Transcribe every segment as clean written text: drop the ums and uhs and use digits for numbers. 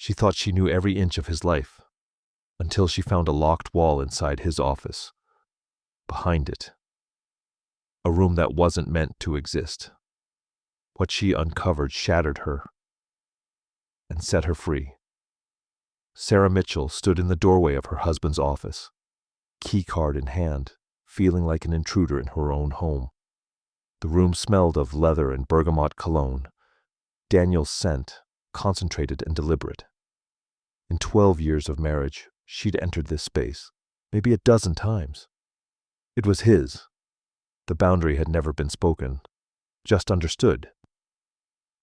She thought she knew every inch of his life, until she found a locked wall inside his office. Behind it, a room that wasn't meant to exist. What she uncovered shattered her and set her free. Sarah Mitchell stood in the doorway of her husband's office, keycard in hand, feeling like an intruder in her own home. The room smelled of leather and bergamot cologne, Daniel's scent, concentrated and deliberate. In 12 years of marriage, she'd entered this space, maybe a dozen times. It was his. The boundary had never been spoken, just understood.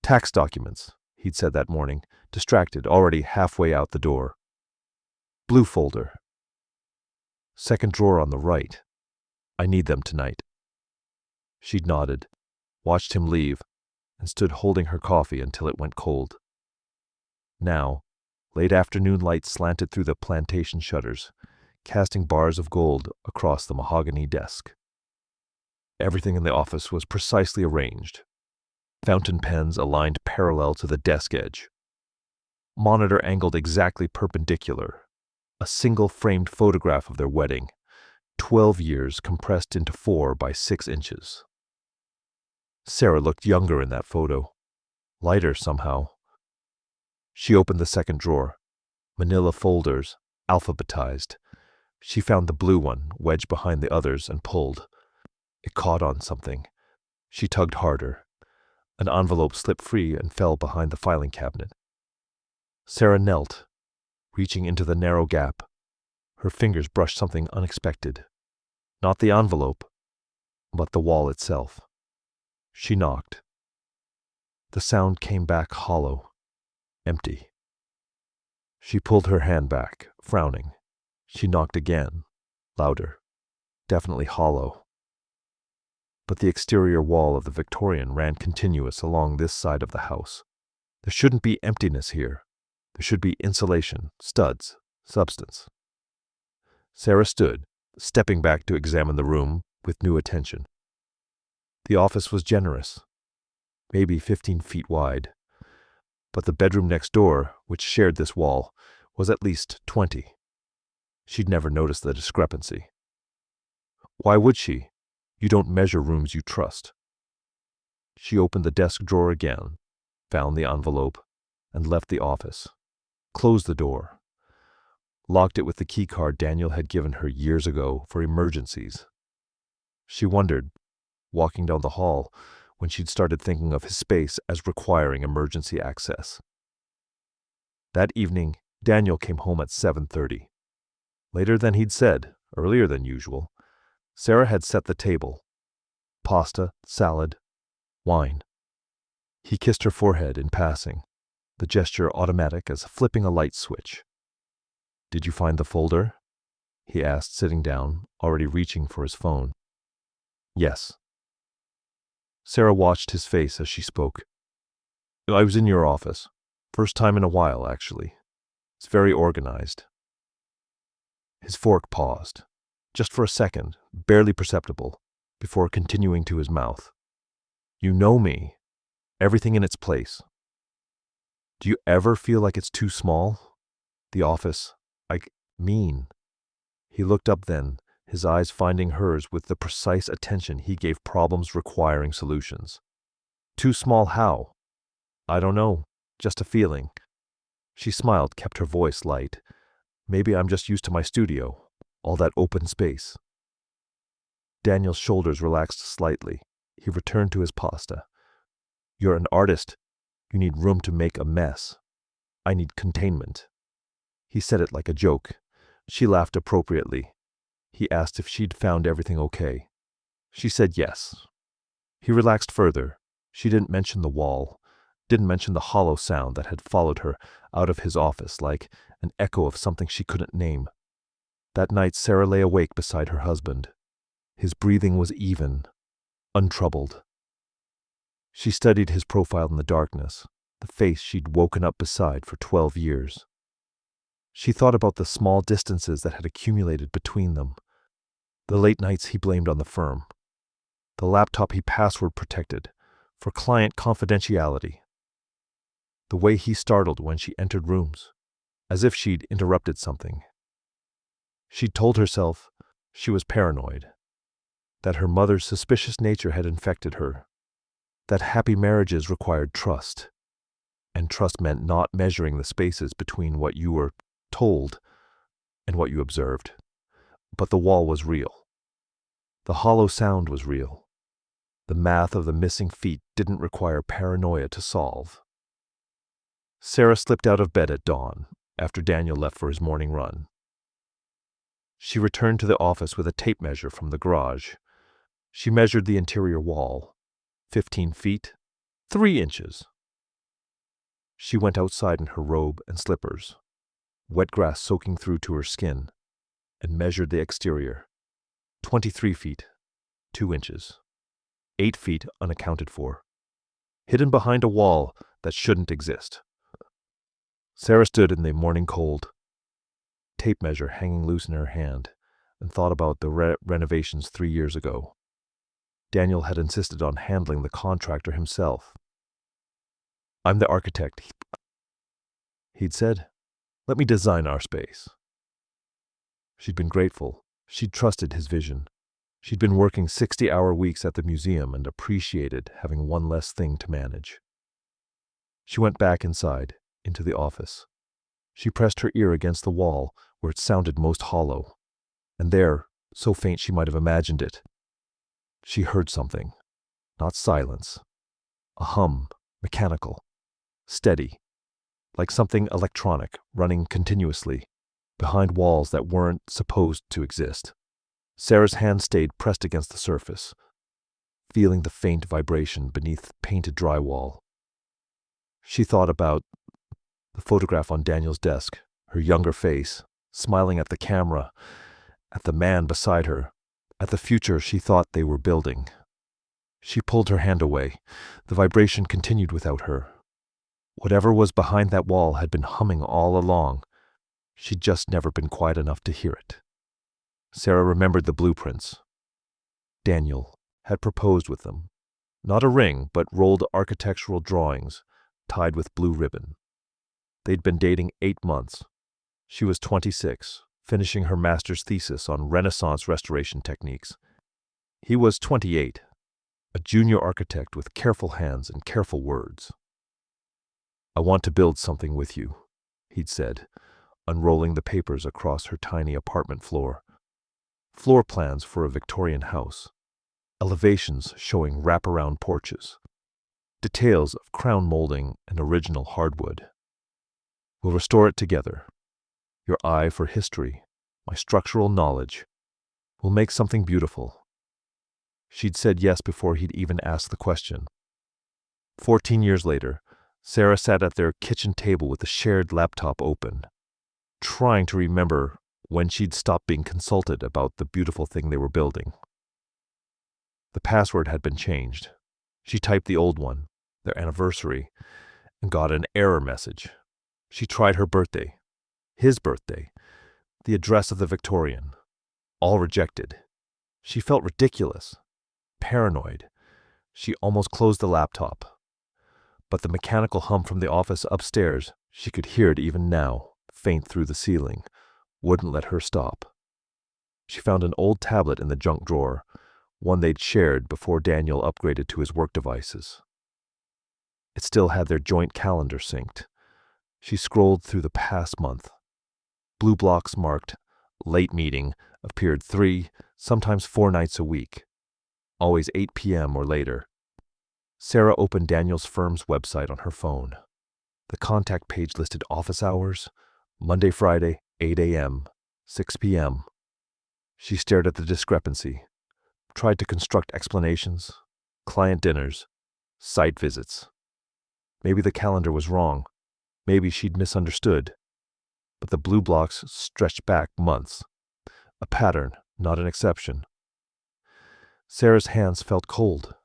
Tax documents, he'd said that morning, distracted, already halfway out the door. Blue folder. Second drawer on the right. I need them tonight. She'd nodded, watched him leave, and stood holding her coffee until it went cold. Now, late afternoon light slanted through the plantation shutters, casting bars of gold across the mahogany desk. Everything in the office was precisely arranged. Fountain pens aligned parallel to the desk edge. Monitor angled exactly perpendicular. A single framed photograph of their wedding, 12 years compressed into 4 by 6 inches. Sarah looked younger in that photo, lighter somehow. She opened the second drawer, manila folders, alphabetized. She found the blue one wedged behind the others and pulled. It caught on something. She tugged harder. An envelope slipped free and fell behind the filing cabinet. Sarah knelt, reaching into the narrow gap. Her fingers brushed something unexpected. Not the envelope, but the wall itself. She knocked. The sound came back hollow, empty. She pulled her hand back, frowning. She knocked again, louder, definitely hollow. But the exterior wall of the Victorian ran continuous along this side of the house. There shouldn't be emptiness here. There should be insulation, studs, substance. Sarah stood, stepping back to examine the room with new attention. The office was generous, maybe 15 feet wide, but the bedroom next door, which shared this wall, was at least 20. She'd never noticed the discrepancy. Why would she? You don't measure rooms you trust. She opened the desk drawer again, found the envelope, and left the office. Closed the door. Locked it with the keycard Daniel had given her years ago for emergencies. She wondered, walking down the hall, when she'd started thinking of his space as requiring emergency access. That evening, Daniel came home at 7:30. Later than he'd said, earlier than usual. Sarah had set the table. Pasta, salad, wine. He kissed her forehead in passing, the gesture automatic as flipping a light switch. "Did you find the folder?" he asked, sitting down, already reaching for his phone. "Yes." Sarah watched his face as she spoke. "I was in your office. First time in a while, actually. It's very organized." His fork paused, just for a second, barely perceptible, before continuing to his mouth. "You know me. Everything in its place. Do you ever feel like it's too small? The office, mean." He looked up then, his eyes finding hers with the precise attention he gave problems requiring solutions. "Too small how?" "I don't know. Just a feeling." She smiled, kept her voice light. "Maybe I'm just used to my studio, all that open space." Daniel's shoulders relaxed slightly. He returned to his pasta. "You're an artist. You need room to make a mess. I need containment." He said it like a joke. She laughed appropriately. He asked if she'd found everything okay. She said yes. He relaxed further. She didn't mention the wall, didn't mention the hollow sound that had followed her out of his office like an echo of something she couldn't name. That night Sarah lay awake beside her husband. His breathing was even, untroubled. She studied his profile in the darkness, the face she'd woken up beside for 12 years. She thought about the small distances that had accumulated between them, the late nights he blamed on the firm, the laptop he password protected for client confidentiality. The way he startled when she entered rooms, as if she'd interrupted something. She'd told herself she was paranoid, that her mother's suspicious nature had infected her, that happy marriages required trust, and trust meant not measuring the spaces between what you were told and what you observed. But the wall was real. The hollow sound was real. The math of the missing feet didn't require paranoia to solve. Sarah slipped out of bed at dawn, after Daniel left for his morning run. She returned to the office with a tape measure from the garage. She measured the interior wall, 15 feet, 3 inches. She went outside in her robe and slippers, wet grass soaking through to her skin, and measured the exterior, 23 feet, 2 inches, 8 feet unaccounted for, hidden behind a wall that shouldn't exist. Sarah stood in the morning cold, tape measure hanging loose in her hand, and thought about the renovations 3 years ago. Daniel had insisted on handling the contractor himself. "I'm the architect," he'd said. "Let me design our space." She'd been grateful. She'd trusted his vision. She'd been working 60-hour weeks at the museum and appreciated having one less thing to manage. She went back inside, into the office. She pressed her ear against the wall where it sounded most hollow, and there, so faint she might have imagined it, she heard something. Not silence. A hum, mechanical, steady, like something electronic running continuously behind walls that weren't supposed to exist. Sarah's hand stayed pressed against the surface, feeling the faint vibration beneath painted drywall. She thought about the photograph on Daniel's desk, her younger face, smiling at the camera, at the man beside her, at the future she thought they were building. She pulled her hand away. The vibration continued without her. Whatever was behind that wall had been humming all along. She'd just never been quiet enough to hear it. Sarah remembered the blueprints. Daniel had proposed with them. Not a ring, but rolled architectural drawings tied with blue ribbon. They'd been dating 8 months. She was 26, finishing her master's thesis on Renaissance restoration techniques. He was 28, a junior architect with careful hands and careful words. "I want to build something with you," he'd said, unrolling the papers across her tiny apartment floor. Floor plans for a Victorian house, elevations showing wraparound porches, details of crown molding and original hardwood. "We'll restore it together. Your eye for history, my structural knowledge. We'll make something beautiful." She'd said yes before he'd even asked the question. 14 years later, Sarah sat at their kitchen table with the shared laptop open, trying to remember when she'd stopped being consulted about the beautiful thing they were building. The password had been changed. She typed the old one, their anniversary, and got an error message. She tried her birthday, his birthday, the address of the Victorian. All rejected. She felt ridiculous, paranoid. She almost closed the laptop. But the mechanical hum from the office upstairs, she could hear it even now, faint through the ceiling, wouldn't let her stop. She found an old tablet in the junk drawer, one they'd shared before Daniel upgraded to his work devices. It still had their joint calendar synced. She scrolled through the past month. Blue blocks marked late meeting appeared 3, sometimes 4 nights a week, always 8 p.m. or later. Sarah opened Daniel's firm's website on her phone. The contact page listed office hours, Monday, Friday, 8 a.m., 6 p.m. She stared at the discrepancy, tried to construct explanations, client dinners, site visits. Maybe the calendar was wrong. Maybe she'd misunderstood. But the blue blocks stretched back months. A pattern, not an exception. Sarah's hands felt cold.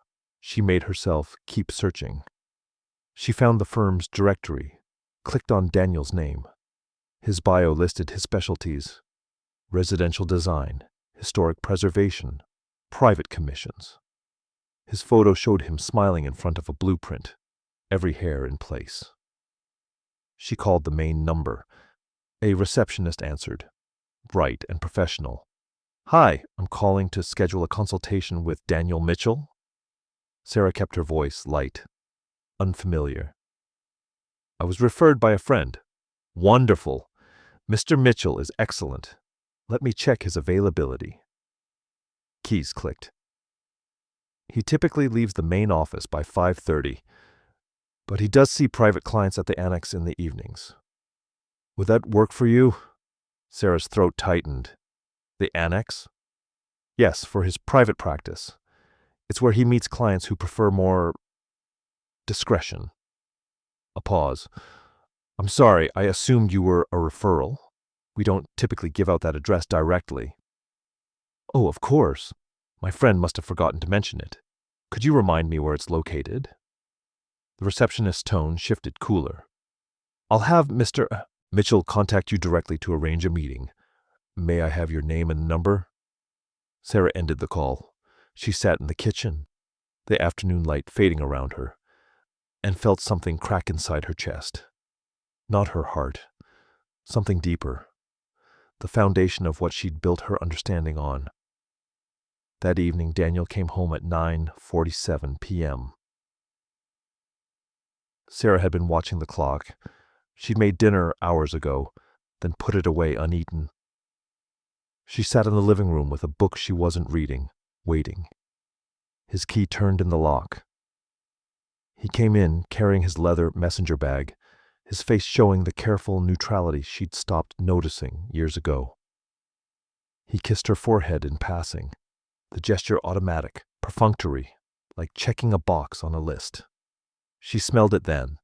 She made herself keep searching. She found the firm's directory, clicked on Daniel's name. His bio listed his specialties: residential design, historic preservation, private commissions. His photo showed him smiling in front of a blueprint, every hair in place. She called the main number. A receptionist answered, bright and professional. "Hi, I'm calling to schedule a consultation with Daniel Mitchell." Sarah kept her voice light, unfamiliar. "I was referred by a friend." "Wonderful. Mr. Mitchell is excellent. Let me check his availability." Keys clicked. He typically leaves the main office by 5:30, but he does see private clients at the annex in the evenings. "Would that work for you?" Sarah's throat tightened. "The annex?" "Yes, for his private practice. It's where he meets clients who prefer more discretion." A pause. "I'm sorry, I assumed you were a referral. We don't typically give out that address directly." "Oh, of course. My friend must have forgotten to mention it. Could you remind me where it's located?" The receptionist's tone shifted cooler. "I'll have Mr. Mitchell contact you directly to arrange a meeting. May I have your name and number?" Sarah ended the call. She sat in the kitchen, the afternoon light fading around her, and felt something crack inside her chest. Not her heart. Something deeper. The foundation of what she'd built her understanding on. That evening, Daniel came home at 9:47 p.m. Sarah had been watching the clock. She'd made dinner hours ago, then put it away uneaten. She sat in the living room with a book she wasn't reading, waiting. His key turned in the lock. He came in carrying his leather messenger bag, his face showing the careful neutrality she'd stopped noticing years ago. He kissed her forehead in passing, the gesture automatic, perfunctory, like checking a box on a list. She smelled it then.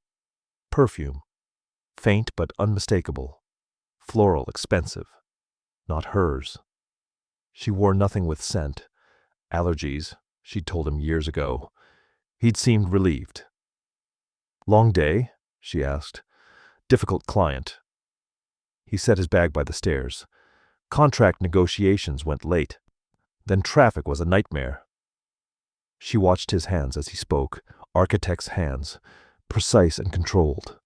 Perfume. Faint but unmistakable. Floral, expensive. Not hers. She wore nothing with scent. Allergies, she'd told him years ago. He'd seemed relieved. "Long day?" she asked. "Difficult client." He set his bag by the stairs. Contract negotiations went late. Then traffic was a nightmare. She watched his hands as he spoke, architect's hands, precise and controlled.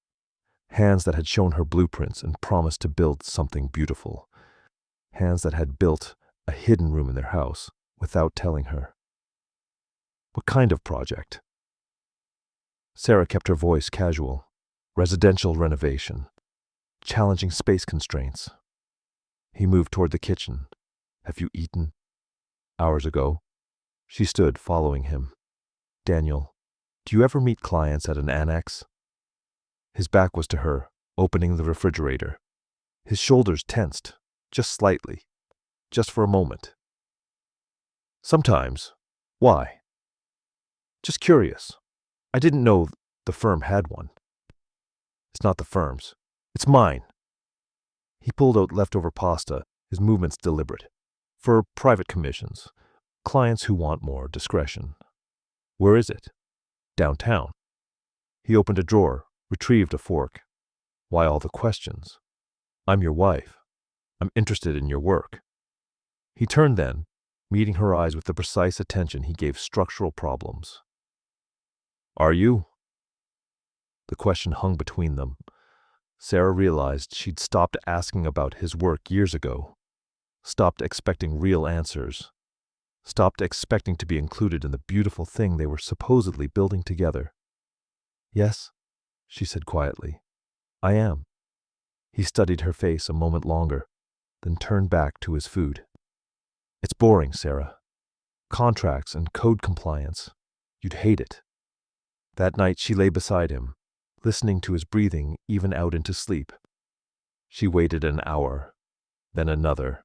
Hands that had shown her blueprints and promised to build something beautiful. Hands that had built a hidden room in their house without telling her. What kind of project? Sarah kept her voice casual. Residential renovation. Challenging space constraints. He moved toward the kitchen. "Have you eaten?" "Hours ago." She stood, following him. "Daniel, do you ever meet clients at an annex?" His back was to her, opening the refrigerator. His shoulders tensed, just slightly, just for a moment. "Sometimes. Why?" "Just curious. I didn't know the firm had one." "It's not the firm's. It's mine." He pulled out leftover pasta, his movements deliberate. "For private commissions. Clients who want more discretion." "Where is it?" "Downtown." He opened a drawer, retrieved a fork. "Why all the questions?" "I'm your wife. I'm interested in your work." He turned then, meeting her eyes with the precise attention he gave structural problems. "Are you?" The question hung between them. Sarah realized she'd stopped asking about his work years ago, stopped expecting real answers, stopped expecting to be included in the beautiful thing they were supposedly building together. "Yes," she said quietly. "I am." He studied her face a moment longer, then turned back to his food. "It's boring, Sarah. Contracts and code compliance. You'd hate it." That night she lay beside him, listening to his breathing even out into sleep. She waited an hour, then another.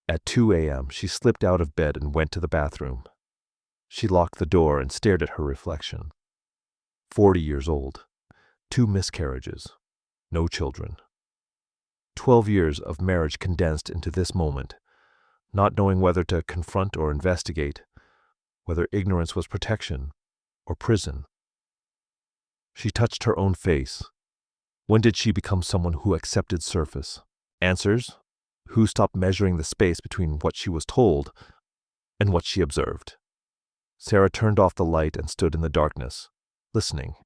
At 2 a.m. she slipped out of bed and went to the bathroom. She locked the door and stared at her reflection. 40 years old, 2 miscarriages, no children. 12 years of marriage condensed into this moment, not knowing whether to confront or investigate, whether ignorance was protection or prison. She touched her own face. When did she become someone who accepted surface answers? Who stopped measuring the space between what she was told and what she observed? Sarah turned off the light and stood in the darkness, listening.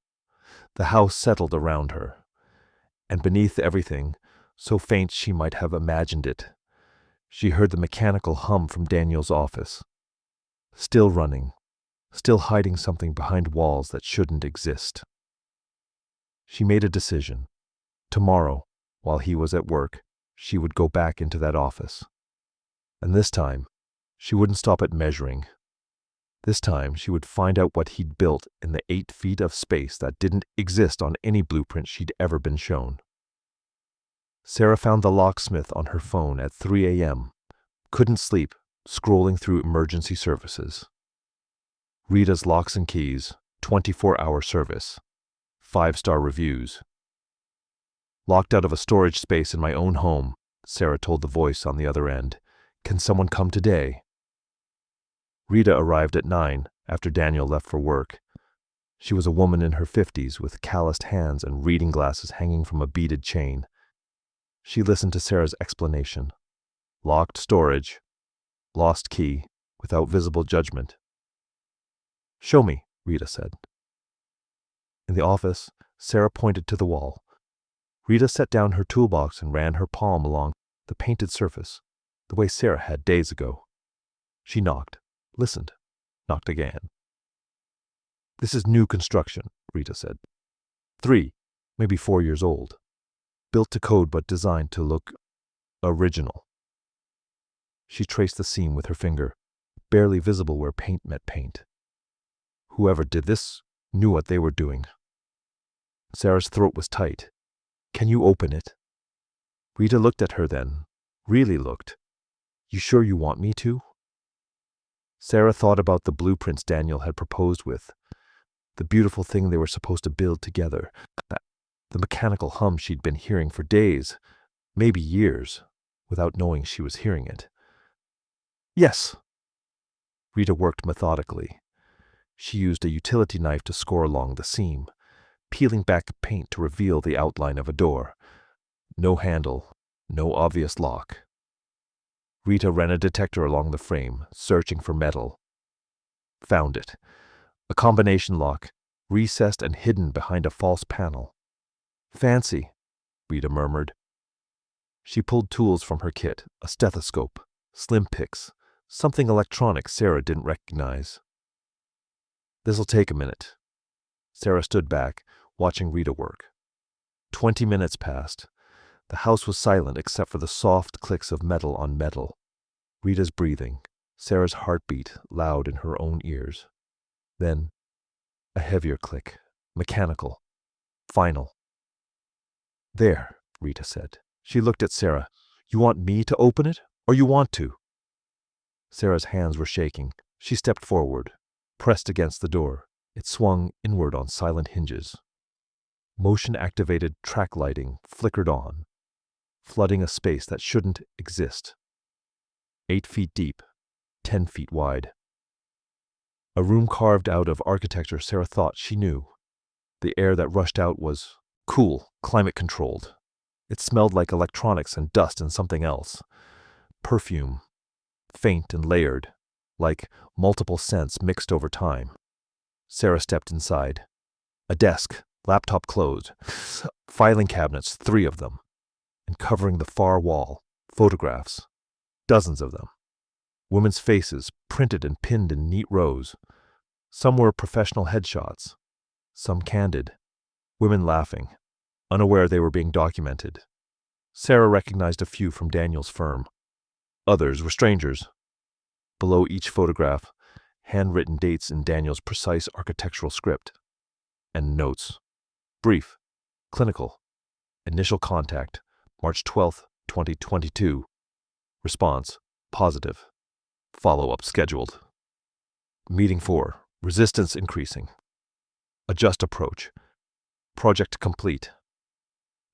The house settled around her. And beneath everything, so faint she might have imagined it, she heard the mechanical hum from Daniel's office. Still running, still hiding something behind walls that shouldn't exist. She made a decision. Tomorrow, while he was at work, she would go back into that office. And this time, she wouldn't stop at measuring. This time, she would find out what he'd built in the 8 feet of space that didn't exist on any blueprint she'd ever been shown. Sarah found the locksmith on her phone at 3 a.m. Couldn't sleep, scrolling through emergency services. Rita's Locks and Keys, 24-hour service. 5-star reviews. Locked out of a storage space in my own home, Sarah told the voice on the other end. Can someone come today? Rita arrived at 9 after Daniel left for work. She was a woman in her 50s with calloused hands and reading glasses hanging from a beaded chain. She listened to Sarah's explanation. Locked storage, lost key, without visible judgment. Show me, Rita said. In the office, Sarah pointed to the wall. Rita set down her toolbox and ran her palm along the painted surface, the way Sarah had days ago. She knocked, listened, knocked again. This is new construction, Rita said. 3, maybe 4 years old. Built to code but designed to look original. She traced the seam with her finger, barely visible where paint met paint. Whoever did this knew what they were doing. Sarah's throat was tight. Can you open it? Rita looked at her then, really looked. You sure you want me to? Sarah thought about the blueprints Daniel had proposed with, the beautiful thing they were supposed to build together, the mechanical hum she'd been hearing for days, maybe years, without knowing she was hearing it. Yes. Rita worked methodically. She used a utility knife to score along the seam, peeling back paint to reveal the outline of a door. No handle, no obvious lock. Rita ran a detector along the frame, searching for metal. Found it. A combination lock, recessed and hidden behind a false panel. Fancy, Rita murmured. She pulled tools from her kit, a stethoscope, slim picks, something electronic Sarah didn't recognize. This'll take a minute. Sarah stood back, watching Rita work. 20 minutes passed. The house was silent except for the soft clicks of metal on metal. Rita's breathing, Sarah's heartbeat loud in her own ears. Then, a heavier click, mechanical, final. There, Rita said. She looked at Sarah. You want me to open it, or you want to? Sarah's hands were shaking. She stepped forward, pressed against the door. It swung inward on silent hinges. Motion-activated track lighting flickered on, flooding a space that shouldn't exist. 8 feet deep, 10 feet wide. A room carved out of architecture Sarah thought she knew. The air that rushed out was cool, climate-controlled. It smelled like electronics and dust and something else. Perfume, faint and layered, like multiple scents mixed over time. Sarah stepped inside. A desk, laptop closed, filing cabinets, 3 of them, and covering the far wall, photographs, dozens of them. Women's faces, printed and pinned in neat rows. Some were professional headshots, some candid. Women laughing, unaware they were being documented. Sarah recognized a few from Daniel's firm. Others were strangers. Below each photograph, handwritten dates in Daniel's precise architectural script. And notes. Brief, clinical. Initial contact, March 12th, 2022. Response, positive. Follow-up scheduled. Meeting 4, resistance increasing. Adjust approach. Project complete.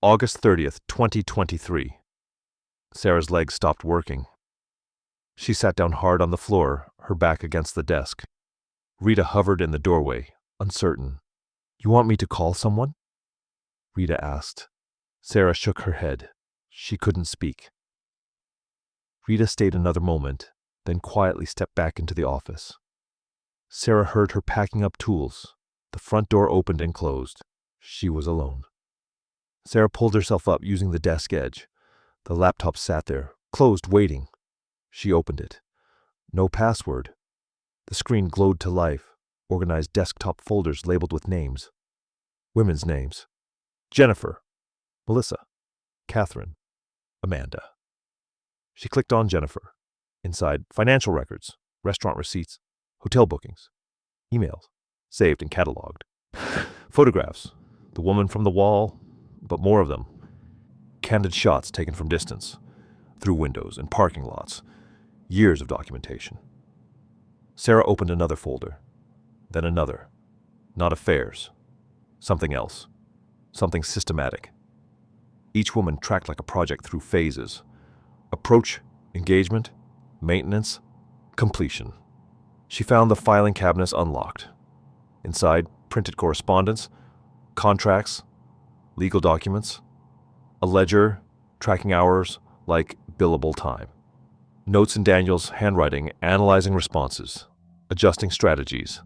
August 30th, 2023. Sarah's legs stopped working. She sat down hard on the floor, her back against the desk. Rita hovered in the doorway, uncertain. You want me to call someone? Rita asked. Sarah shook her head. She couldn't speak. Rita stayed another moment, then quietly stepped back into the office. Sarah heard her packing up tools. The front door opened and closed. She was alone. Sarah pulled herself up using the desk edge. The laptop sat there, closed, waiting. She opened it. No password. The screen glowed to life, organized desktop folders labeled with names. Women's names. Jennifer, Melissa, Catherine, Amanda. She clicked on Jennifer. Inside, financial records, restaurant receipts, hotel bookings, emails, saved and cataloged. Photographs, the woman from the wall, but more of them. Candid shots taken from distance, through windows and parking lots. Years of documentation. Sarah opened another folder, then another. Not affairs. Something else. Something systematic. Each woman tracked like a project through phases. Approach, engagement, maintenance, completion. She found the filing cabinets unlocked. Inside, printed correspondence, contracts, legal documents, a ledger, tracking hours like billable time. Notes in Daniel's handwriting, analyzing responses, adjusting strategies.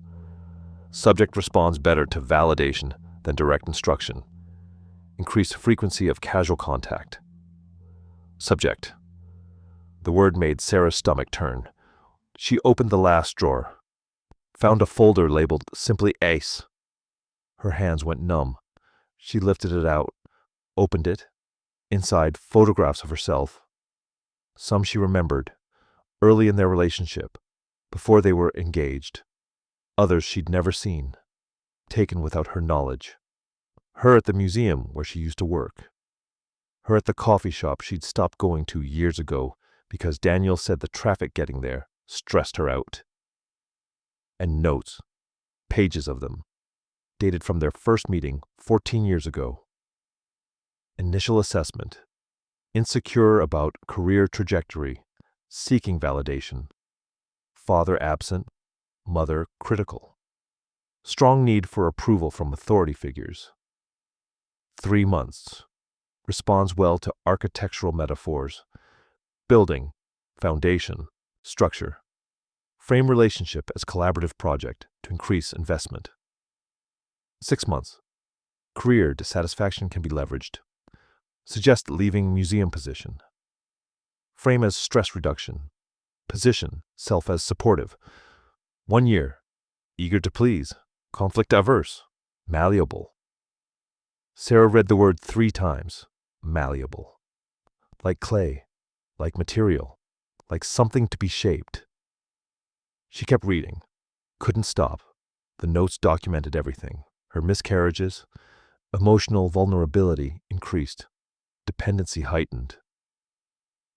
Subject responds better to validation than direct instruction. Increased frequency of casual contact. Subject. The word made Sarah's stomach turn. She opened the last drawer, found a folder labeled simply ACE. Her hands went numb. She lifted it out, opened it. Inside, photographs of herself. Some she remembered, early in their relationship, before they were engaged. Others she'd never seen, taken without her knowledge. Her at the museum where she used to work. Her at the coffee shop she'd stopped going to years ago because Daniel said the traffic getting there stressed her out. And notes, pages of them, dated from their first meeting 14 years ago. Initial assessment. Insecure about career trajectory, seeking validation. Father absent, mother critical. Strong need for approval from authority figures. 3 months. Responds well to architectural metaphors. Building, foundation, structure. Frame relationship as collaborative project to increase investment. 6 months. Career dissatisfaction can be leveraged. Suggest leaving museum position. Frame as stress reduction. Position self as supportive. 1 year. Eager to please. Conflict averse. Malleable. Sarah read the word 3 times. Malleable. Like clay. Like material. Like something to be shaped. She kept reading. Couldn't stop. The notes documented everything. Her miscarriages. Emotional vulnerability increased. Dependency heightened.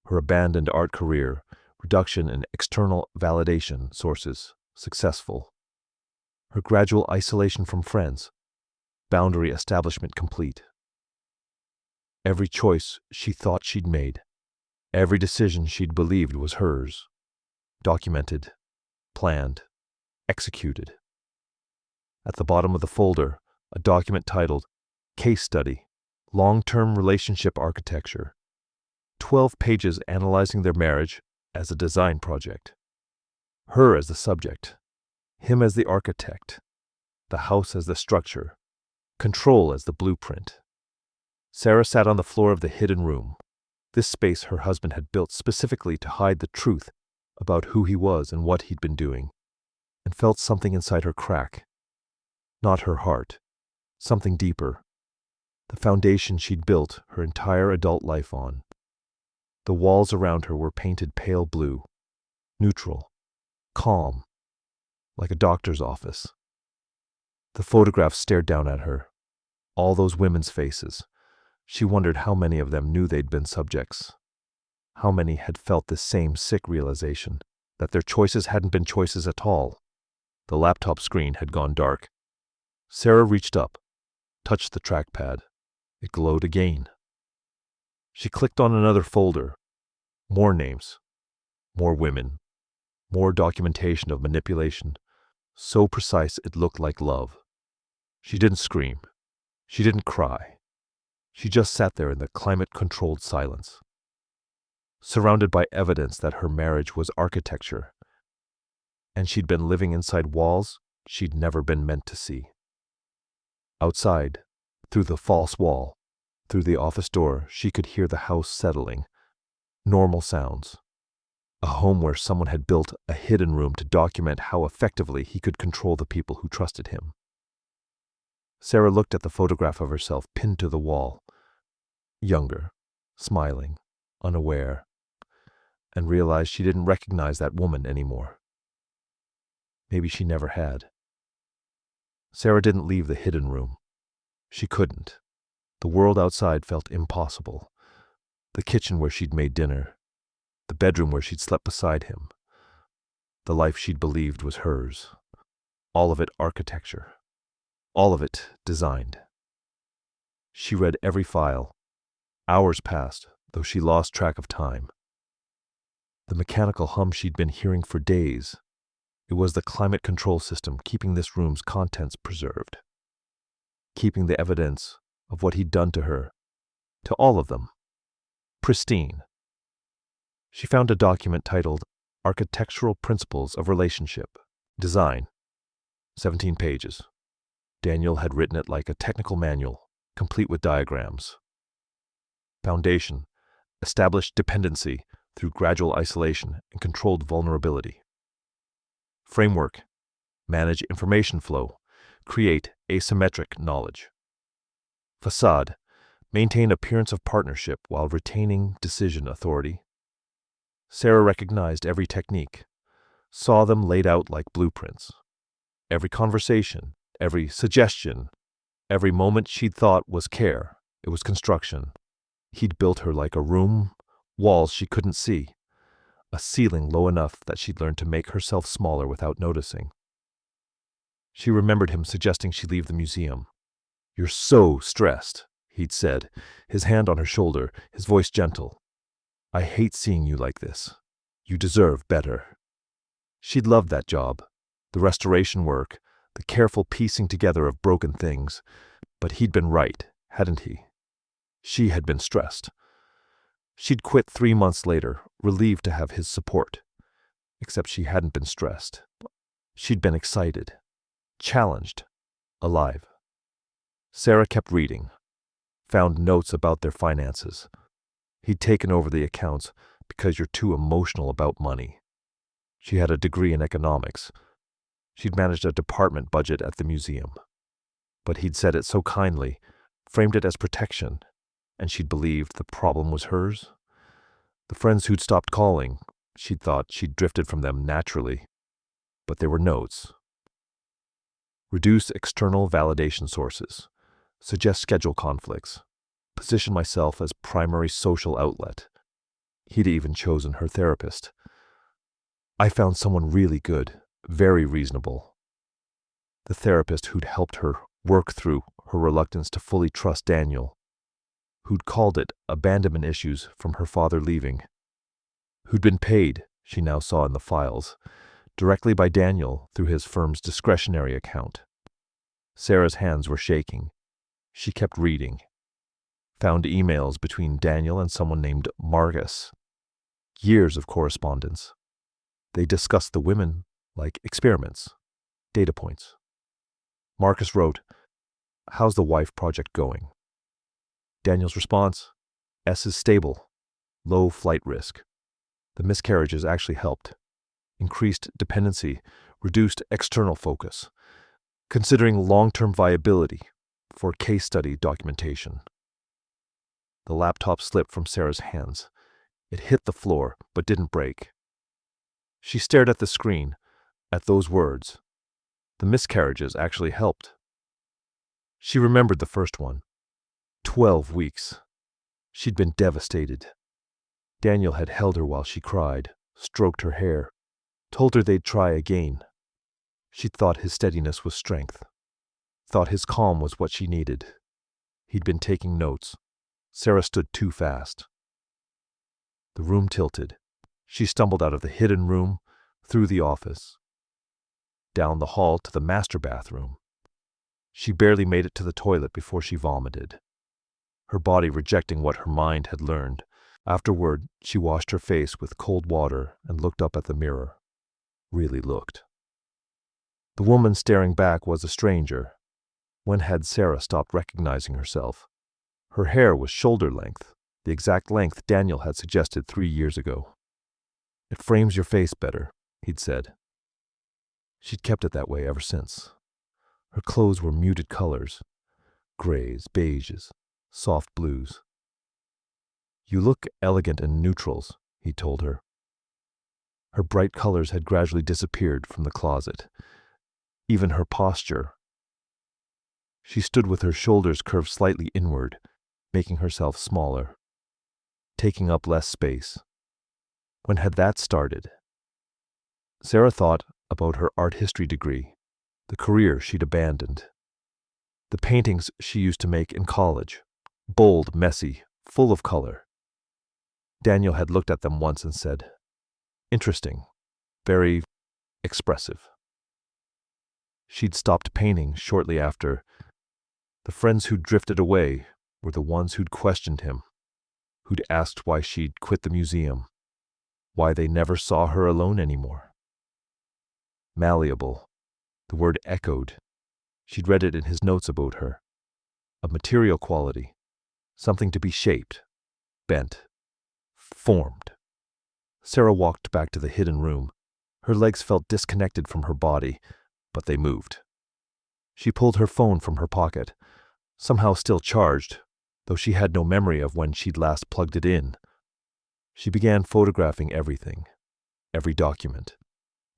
Her abandoned art career, reduction in external validation sources, successful. Her gradual isolation from friends, boundary establishment complete. Every choice she thought she'd made, every decision she'd believed was hers, documented, planned, executed. At the bottom of the folder, a document titled Case Study. Long-term relationship architecture. 12 pages analyzing their marriage as a design project. Her as the subject. Him as the architect. The house as the structure. Control as the blueprint. Sarah sat on the floor of the hidden room. This space her husband had built specifically to hide the truth about who he was and what he'd been doing, and felt something inside her crack. Not her heart. Something deeper. The foundation she'd built her entire adult life on. The walls around her were painted pale blue, neutral, calm, like a doctor's office. The photographs stared down at her, all those women's faces. She wondered how many of them knew they'd been subjects. How many had felt this same sick realization, that their choices hadn't been choices at all. The laptop screen had gone dark. Sarah reached up, touched the trackpad. It glowed again. She clicked on another folder. More names. More women. More documentation of manipulation. So precise it looked like love. She didn't scream. She didn't cry. She just sat there in the climate-controlled silence, surrounded by evidence that her marriage was architecture, and she'd been living inside walls she'd never been meant to see. Outside, through the false wall, Through the office door, she could hear the house settling. Normal sounds. A home where someone had built a hidden room to document how effectively he could control the people who trusted him. Sarah looked at the photograph of herself pinned to the wall. Younger, smiling, unaware, and realized she didn't recognize that woman anymore. Maybe she never had. Sarah didn't leave the hidden room. She couldn't. The world outside felt impossible. The kitchen where she'd made dinner, the bedroom where she'd slept beside him, the life she'd believed was hers. All of it architecture. All of it designed. She read every file. Hours passed, though she lost track of time. The mechanical hum she'd been hearing for days. It was the climate control system keeping this room's contents preserved, keeping the evidence of what he'd done to her, to all of them, pristine. She found a document titled Architectural Principles of Relationship, Design, 17 pages. Daniel had written it like a technical manual, complete with diagrams. Foundation, establish dependency through gradual isolation and controlled vulnerability. Framework, manage information flow, create asymmetric knowledge. Facade, maintain appearance of partnership while retaining decision authority. Sarah recognized every technique, saw them laid out like blueprints. Every conversation, every suggestion, every moment she'd thought was care, it was construction. He'd built her like a room, walls she couldn't see, a ceiling low enough that she'd learned to make herself smaller without noticing. She remembered him suggesting she leave the museum. "You're so stressed," he'd said, his hand on her shoulder, his voice gentle. "I hate seeing you like this. You deserve better." She'd loved that job, the restoration work, the careful piecing together of broken things. But he'd been right, hadn't he? She had been stressed. She'd quit 3 months later, relieved to have his support. Except she hadn't been stressed. She'd been excited, challenged, alive. Sarah kept reading, found notes about their finances. He'd taken over the accounts because you're too emotional about money. She had a degree in economics. She'd managed a department budget at the museum. But he'd said it so kindly, framed it as protection, and she'd believed the problem was hers. The friends who'd stopped calling, she'd thought she'd drifted from them naturally. But there were notes. Reduce external validation sources. Suggest schedule conflicts. Position myself as primary social outlet. He'd even chosen her therapist. "I found someone really good, very reasonable." The therapist who'd helped her work through her reluctance to fully trust Daniel, who'd called it abandonment issues from her father leaving, who'd been paid, she now saw in the files, directly by Daniel through his firm's discretionary account. Sarah's hands were shaking. She kept reading. Found emails between Daniel and someone named Marcus. Years of correspondence. They discussed the women like experiments, data points. Marcus wrote, "How's the wife project going?" Daniel's response, "S is stable, low flight risk. The miscarriages actually helped. Increased dependency, reduced external focus. Considering long-term viability for case study documentation." The laptop slipped from Sarah's hands. It hit the floor, but didn't break. She stared at the screen, at those words. The miscarriages actually helped. She remembered the first one. 12 weeks. She'd been devastated. Daniel had held her while she cried, stroked her hair, told her they'd try again. She'd thought his steadiness was strength, thought his calm was what she needed. He'd been taking notes. Sarah stood too fast. The room tilted. She stumbled out of the hidden room, through the office, down the hall to the master bathroom. She barely made it to the toilet before she vomited, her body rejecting what her mind had learned. Afterward, she washed her face with cold water and looked up at the mirror. Really looked. The woman staring back was a stranger. When had Sarah stopped recognizing herself? Her hair was shoulder length, the exact length Daniel had suggested 3 years ago. "It frames your face better," he'd said. She'd kept it that way ever since. Her clothes were muted colors, grays, beiges, soft blues. "You look elegant in neutrals," he told her. Her bright colors had gradually disappeared from the closet. Even her posture. She stood with her shoulders curved slightly inward, making herself smaller, taking up less space. When had that started? Sarah thought about her art history degree, the career she'd abandoned, the paintings she used to make in college, bold, messy, full of color. Daniel had looked at them once and said, "Interesting, very expressive." She'd stopped painting shortly after. The friends who'd drifted away were the ones who'd questioned him, who'd asked why she'd quit the museum, why they never saw her alone anymore. Malleable, the word echoed. She'd read it in his notes about her. A material quality, something to be shaped, bent, formed. Sarah walked back to the hidden room. Her legs felt disconnected from her body, but they moved. She pulled her phone from her pocket, somehow still charged, though she had no memory of when she'd last plugged it in. She began photographing everything, every document,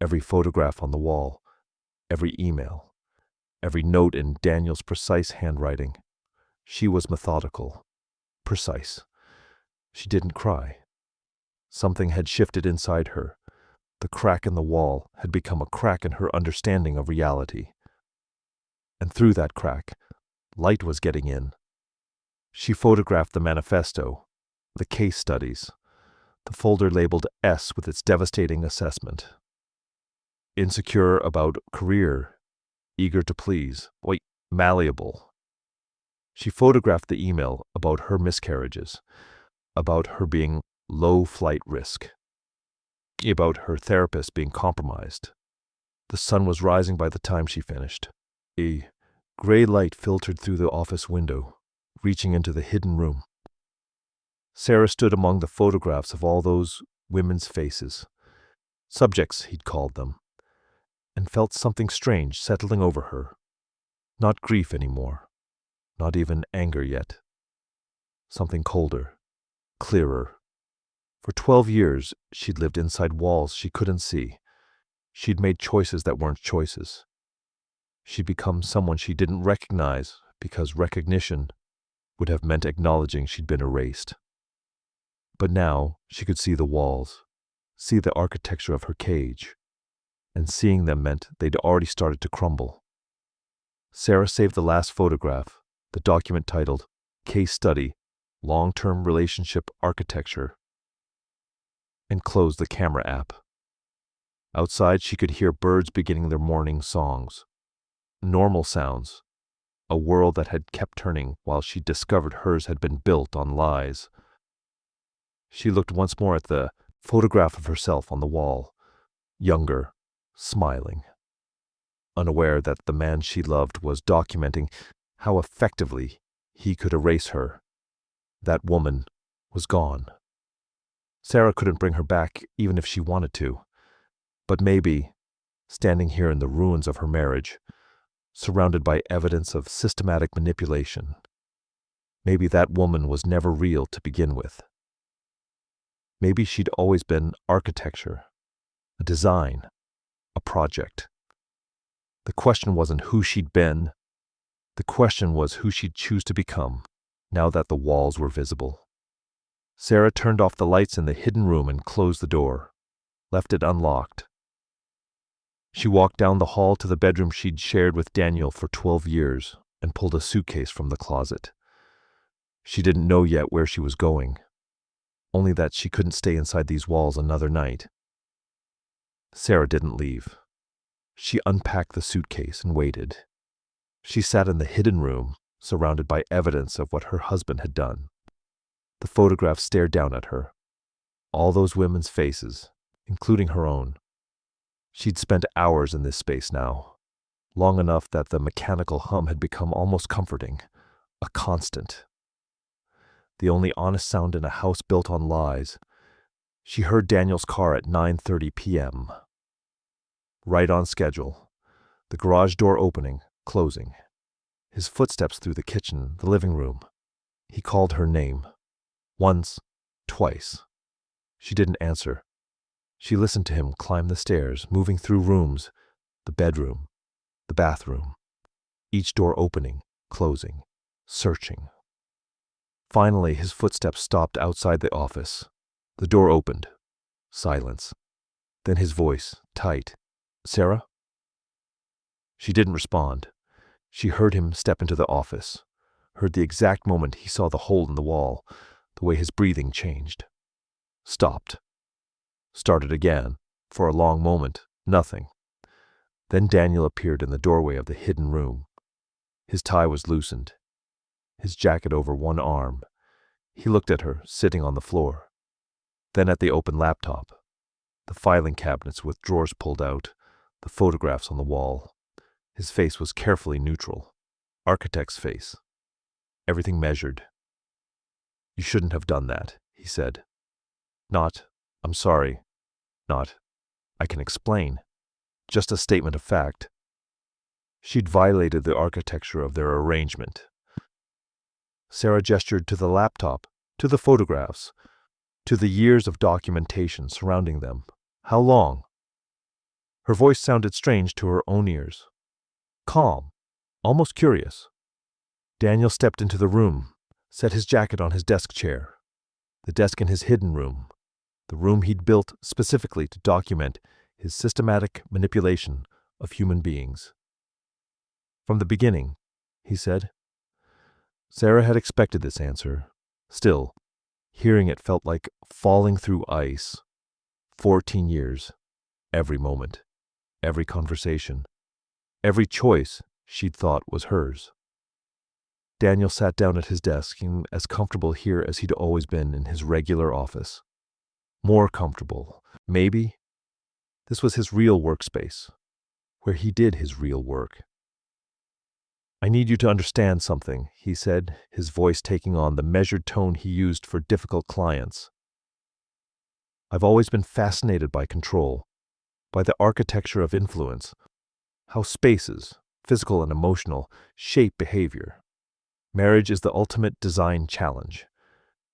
every photograph on the wall, every email, every note in Daniel's precise handwriting. She was methodical, precise. She didn't cry. Something had shifted inside her. The crack in the wall had become a crack in her understanding of reality. And through that crack, light was getting in. She photographed the manifesto, the case studies, the folder labeled S with its devastating assessment. Insecure about career, eager to please, malleable. She photographed the email about her miscarriages, about her being low flight risk, about her therapist being compromised. The sun was rising by the time she finished. A gray light filtered through the office window, reaching into the hidden room. Sarah stood among the photographs of all those women's faces, subjects he'd called them, and felt something strange settling over her. Not grief anymore, not even anger yet. Something colder, clearer. For 12 years, she'd lived inside walls she couldn't see. She'd made choices that weren't choices. She'd become someone she didn't recognize because recognition would have meant acknowledging she'd been erased. But now she could see the walls, see the architecture of her cage, and seeing them meant they'd already started to crumble. Sarah saved the last photograph, the document titled Case Study, Long-Term Relationship Architecture, and closed the camera app. Outside, she could hear birds beginning their morning songs. Normal sounds, a world that had kept turning while she discovered hers had been built on lies. She looked once more at the photograph of herself on the wall, younger, smiling, unaware that the man she loved was documenting how effectively he could erase her. That woman was gone. Sarah couldn't bring her back even if she wanted to. But maybe, standing here in the ruins of her marriage, surrounded by evidence of systematic manipulation, maybe that woman was never real to begin with. Maybe she'd always been architecture, a design, a project. The question wasn't who she'd been. The question was who she'd choose to become, now that the walls were visible. Sarah turned off the lights in the hidden room and closed the door, left it unlocked. She walked down the hall to the bedroom she'd shared with Daniel for 12 years and pulled a suitcase from the closet. She didn't know yet where she was going, only that she couldn't stay inside these walls another night. Sarah didn't leave. She unpacked the suitcase and waited. She sat in the hidden room, surrounded by evidence of what her husband had done. The photographs stared down at her. All those women's faces, including her own. She'd spent hours in this space now, long enough that the mechanical hum had become almost comforting, a constant. the only honest sound in a house built on lies. She heard Daniel's car at 9:30 p.m. Right on schedule. The garage door opening, closing. His footsteps through the kitchen, the living room. He called her name. Once, twice. She didn't answer. She listened to him climb the stairs, moving through rooms, the bedroom, the bathroom, each door opening, closing, searching. Finally, his footsteps stopped outside the office. The door opened. Silence. Then his voice, tight. "Sarah?" She didn't respond. She heard him step into the office, heard the exact moment he saw the hole in the wall, the way his breathing changed. Stopped. Started again. For a long moment, nothing. Then Daniel appeared in the doorway of the hidden room. His tie was loosened, his jacket over one arm. He looked at her, sitting on the floor. Then at the open laptop, the filing cabinets with drawers pulled out, the photographs on the wall. His face was carefully neutral. Architect's face. Everything measured. "You shouldn't have done that," he said. Not, "I'm sorry." Not, "I can explain." Just a statement of fact. She'd violated the architecture of their arrangement. Sarah gestured to the laptop, to the photographs, to the years of documentation surrounding them. How long? Her voice sounded strange to her own ears. Calm, almost curious. Daniel stepped into the room, set his jacket on his desk chair. The desk in his hidden room, the room he'd built specifically to document his systematic manipulation of human beings. "From the beginning," he said. Sarah had expected this answer. Still, hearing it felt like falling through ice. 14 years, every moment, every conversation, every choice she'd thought was hers. Daniel sat down at his desk, as comfortable here as he'd always been in his regular office. More comfortable, maybe. This was his real workspace, where he did his real work. "I need you to understand something," he said, his voice taking on the measured tone he used for difficult clients. "I've always been fascinated by control, by the architecture of influence, how spaces, physical and emotional, shape behavior. Marriage is the ultimate design challenge,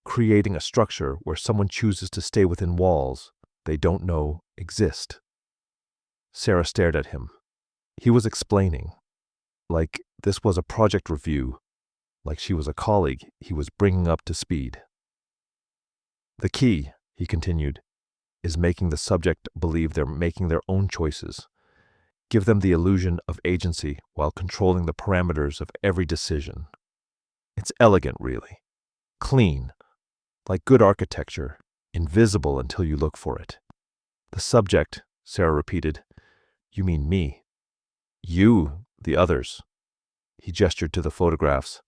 creating a structure where someone chooses to stay within walls they don't know exist." Sarah stared at him. He was explaining, like this was a project review, like she was a colleague he was bringing up to speed. "The key," he continued, "is making the subject believe they're making their own choices. Give them the illusion of agency while controlling the parameters of every decision. It's elegant, really. Clean, like good architecture, invisible until you look for it." "The subject," Sarah repeated. "You mean me. You, the others." He gestured to the photographs.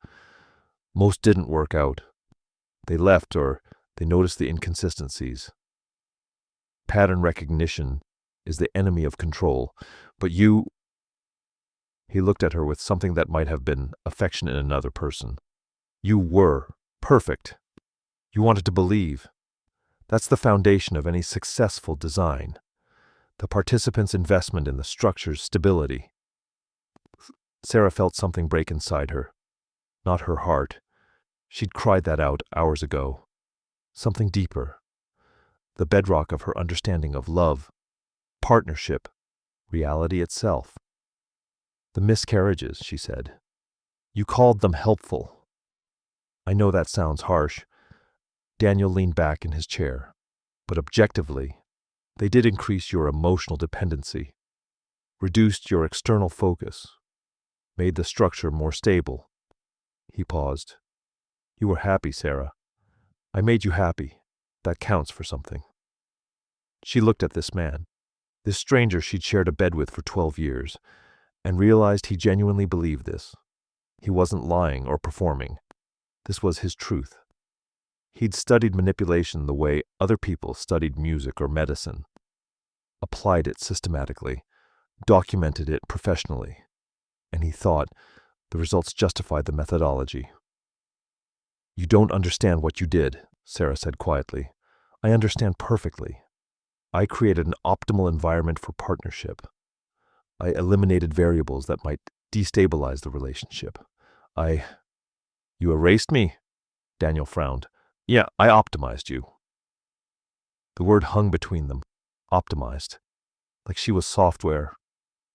"Most didn't work out. They left or they noticed the inconsistencies. Pattern recognition is the enemy of control. But you—" He looked at her with something that might have been affection in another person. "You were perfect. You wanted to believe. That's the foundation of any successful design. The participant's investment in the structure's stability." Sarah felt something break inside her. Not her heart. She'd cried that out hours ago. Something deeper. The bedrock of her understanding of love, partnership, reality itself. "The miscarriages," she said. "You called them helpful." "I know that sounds harsh." Daniel leaned back in his chair. "But objectively, they did increase your emotional dependency, reduced your external focus, made the structure more stable." He paused. "You were happy, Sarah. I made you happy. That counts for something." She looked at this man, this stranger she'd shared a bed with for 12 years, and realized he genuinely believed this. He wasn't lying or performing. This was his truth. He'd studied manipulation the way other people studied music or medicine, applied it systematically, documented it professionally, and he thought the results justified the methodology. You don't understand what you did, Sarah said quietly. I understand perfectly. I created an optimal environment for partnership. I eliminated variables that might destabilize the relationship. You erased me? Daniel frowned. Yeah, I optimized you. The word hung between them. Optimized. Like she was software.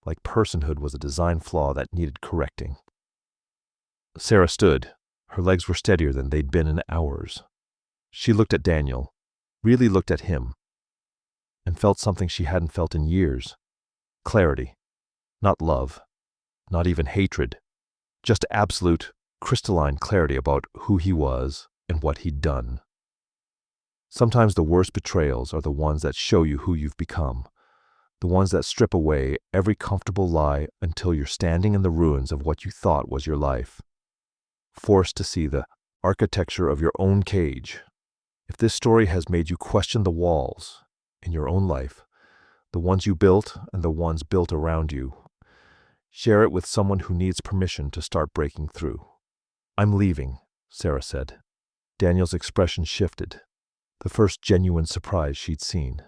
Like personhood was a design flaw that needed correcting. Sarah stood. Her legs were steadier than they'd been in hours. She looked at Daniel, really looked at him, and felt something she hadn't felt in years. Clarity. Not love. Not even hatred. Just absolute, crystalline clarity about who he was and what he'd done. Sometimes the worst betrayals are the ones that show you who you've become, the ones that strip away every comfortable lie until you're standing in the ruins of what you thought was your life, forced to see the architecture of your own cage. If this story has made you question the walls in your own life, the ones you built and the ones built around you, share it with someone who needs permission to start breaking through. I'm leaving, Sarah said. Daniel's expression shifted, the first genuine surprise she'd seen.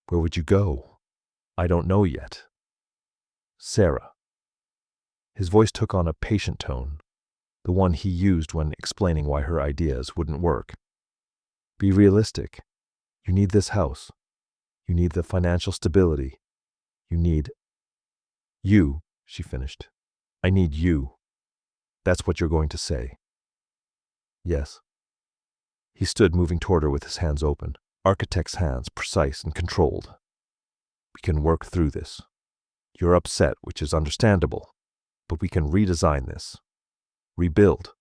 Where would you go? I don't know yet. Sarah. His voice took on a patient tone, the one he used when explaining why her ideas wouldn't work. Be realistic. You need this house. You need the financial stability. You need you, she finished. I need you. That's what you're going to say. Yes. He stood moving toward her with his hands open, architect's hands, precise and controlled. We can work through this. You're upset, which is understandable, but we can redesign this. Rebuild.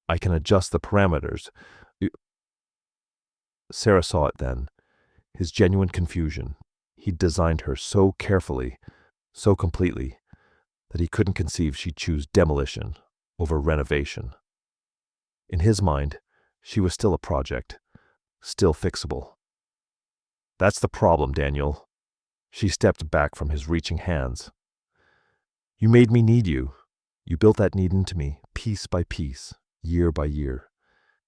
I can adjust the parameters. Sarah saw it then, his genuine confusion. He'd designed her so carefully, so completely, that he couldn't conceive she'd choose demolition over renovation. In his mind, she was still a project, still fixable. That's the problem, Daniel. She stepped back from his reaching hands. You made me need you. You built that need into me, piece by piece, year by year.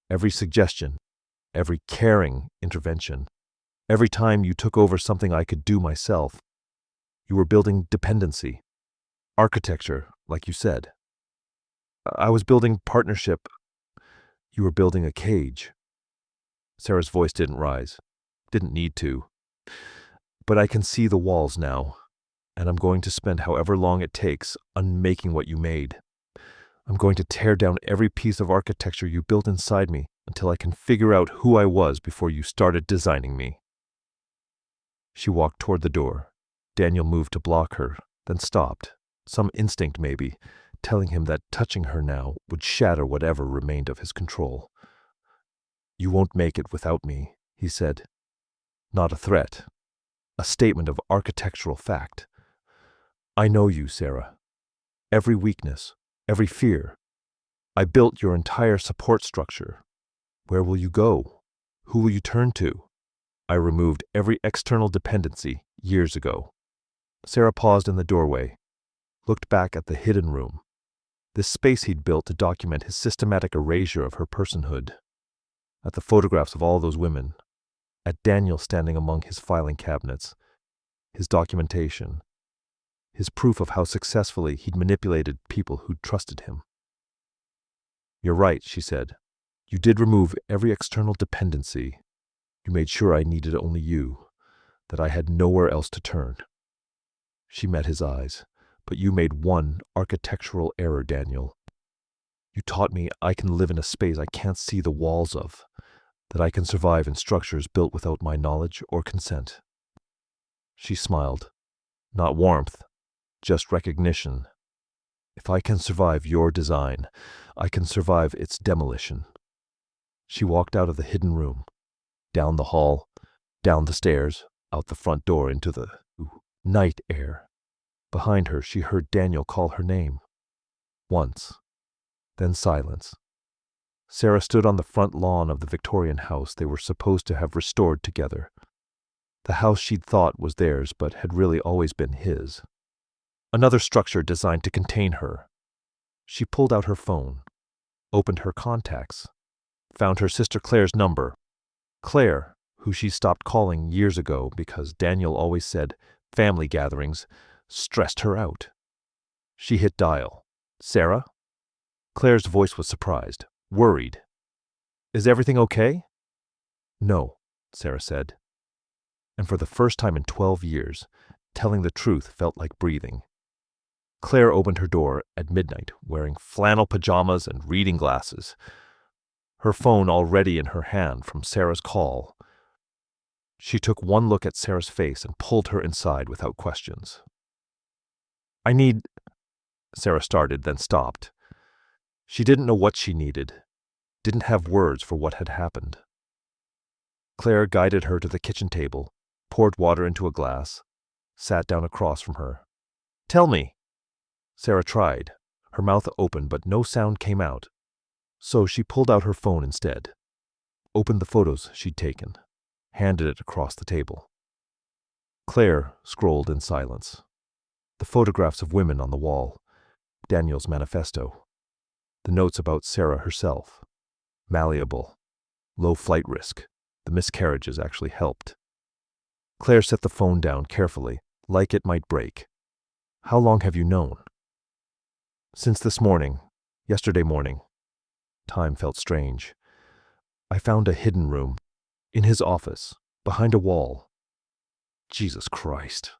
Every suggestion, every caring intervention, every time you took over something I could do myself, you were building dependency, architecture, like you said. I was building partnership. You were building a cage. Sarah's voice didn't rise, didn't need to. But I can see the walls now, and I'm going to spend however long it takes unmaking what you made. I'm going to tear down every piece of architecture you built inside me until I can figure out who I was before you started designing me. She walked toward the door. Daniel moved to block her, then stopped, some instinct maybe, telling him that touching her now would shatter whatever remained of his control. You won't make it without me, he said. Not a threat. A statement of architectural fact. I know you, Sarah. Every weakness, every fear. I built your entire support structure. Where will you go? Who will you turn to? I removed every external dependency years ago. Sarah paused in the doorway, looked back at the hidden room, this space he'd built to document his systematic erasure of her personhood, at the photographs of all those women, at Daniel standing among his filing cabinets, his documentation, his proof of how successfully he'd manipulated people who'd trusted him. You're right, she said. You did remove every external dependency. You made sure I needed only you, that I had nowhere else to turn. She met his eyes. But you made one architectural error, Daniel. You taught me I can live in a space I can't see the walls of, that I can survive in structures built without my knowledge or consent. She smiled. Not warmth, just recognition. If I can survive your design, I can survive its demolition. She walked out of the hidden room, down the hall, down the stairs, out the front door into the night air. Behind her, she heard Daniel call her name. Once. Then silence. Sarah stood on the front lawn of the Victorian house they were supposed to have restored together. The house she'd thought was theirs, but had really always been his. Another structure designed to contain her. She pulled out her phone, opened her contacts, found her sister Claire's number. Claire, who she stopped calling years ago because Daniel always said family gatherings stressed her out. She hit dial. Sarah? Claire's voice was surprised, worried. Is everything okay? No, Sarah said. And for the first time in 12 years, telling the truth felt like breathing. Claire opened her door at midnight, wearing flannel pajamas and reading glasses, her phone already in her hand from Sarah's call. She took one look at Sarah's face and pulled her inside without questions. I need... Sarah started, then stopped. She didn't know what she needed, didn't have words for what had happened. Claire guided her to the kitchen table, poured water into a glass, sat down across from her. Tell me. Sarah tried, her mouth open, but no sound came out. So she pulled out her phone instead, opened the photos she'd taken, handed it across the table. Claire scrolled in silence. The photographs of women on the wall, Daniel's manifesto, the notes about Sarah herself, malleable, low flight risk, the miscarriages actually helped. Claire set the phone down carefully, like it might break. How long have you known? Since this morning, yesterday morning. Time felt strange. I found a hidden room, in his office, behind a wall. Jesus Christ.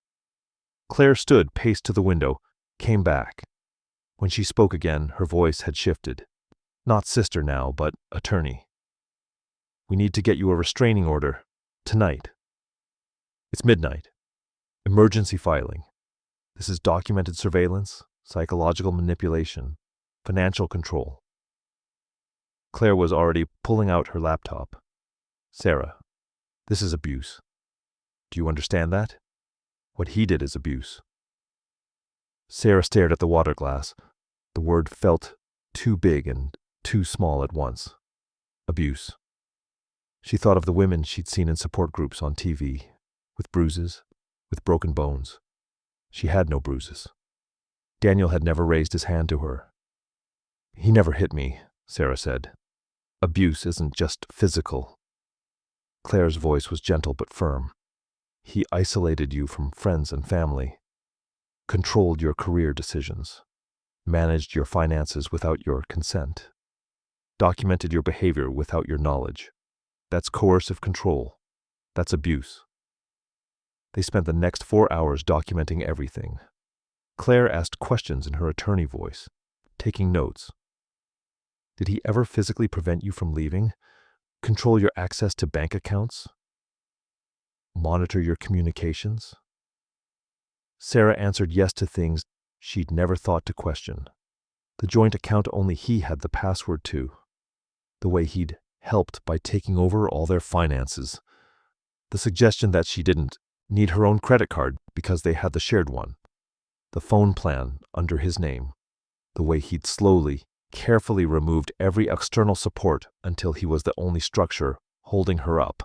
Claire stood, paced to the window, came back. When she spoke again, her voice had shifted. Not sister now, but attorney. We need to get you a restraining order, tonight. It's midnight. Emergency filing. This is documented surveillance, psychological manipulation, financial control. Claire was already pulling out her laptop. Sarah, this is abuse. Do you understand that? What he did is abuse. Sarah stared at the water glass. The word felt too big and too small at once. Abuse. She thought of the women she'd seen in support groups on TV, with bruises, with broken bones. She had no bruises. Daniel had never raised his hand to her. He never hit me, Sarah said. Abuse isn't just physical. Claire's voice was gentle but firm. He isolated you from friends and family, controlled your career decisions, managed your finances without your consent, documented your behavior without your knowledge. That's coercive control. That's abuse. They spent the next 4 hours documenting everything. Claire asked questions in her attorney voice, taking notes. Did he ever physically prevent you from leaving? Control your access to bank accounts? Monitor your communications? Sarah answered yes to things she'd never thought to question. The joint account only he had the password to. The way he'd helped by taking over all their finances. The suggestion that she didn't need her own credit card because they had the shared one. The phone plan under his name. The way he'd slowly, carefully removed every external support until he was the only structure holding her up.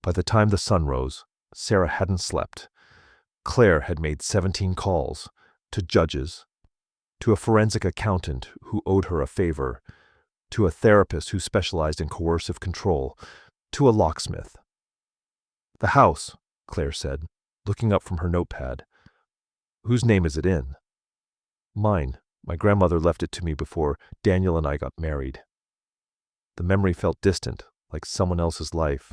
By the time the sun rose, Sarah hadn't slept. Claire had made 17 calls, to judges, to a forensic accountant who owed her a favor, to a therapist who specialized in coercive control, to a locksmith. The house, Claire said, looking up from her notepad. Whose name is it in? Mine. My grandmother left it to me before Daniel and I got married. The memory felt distant, like someone else's life.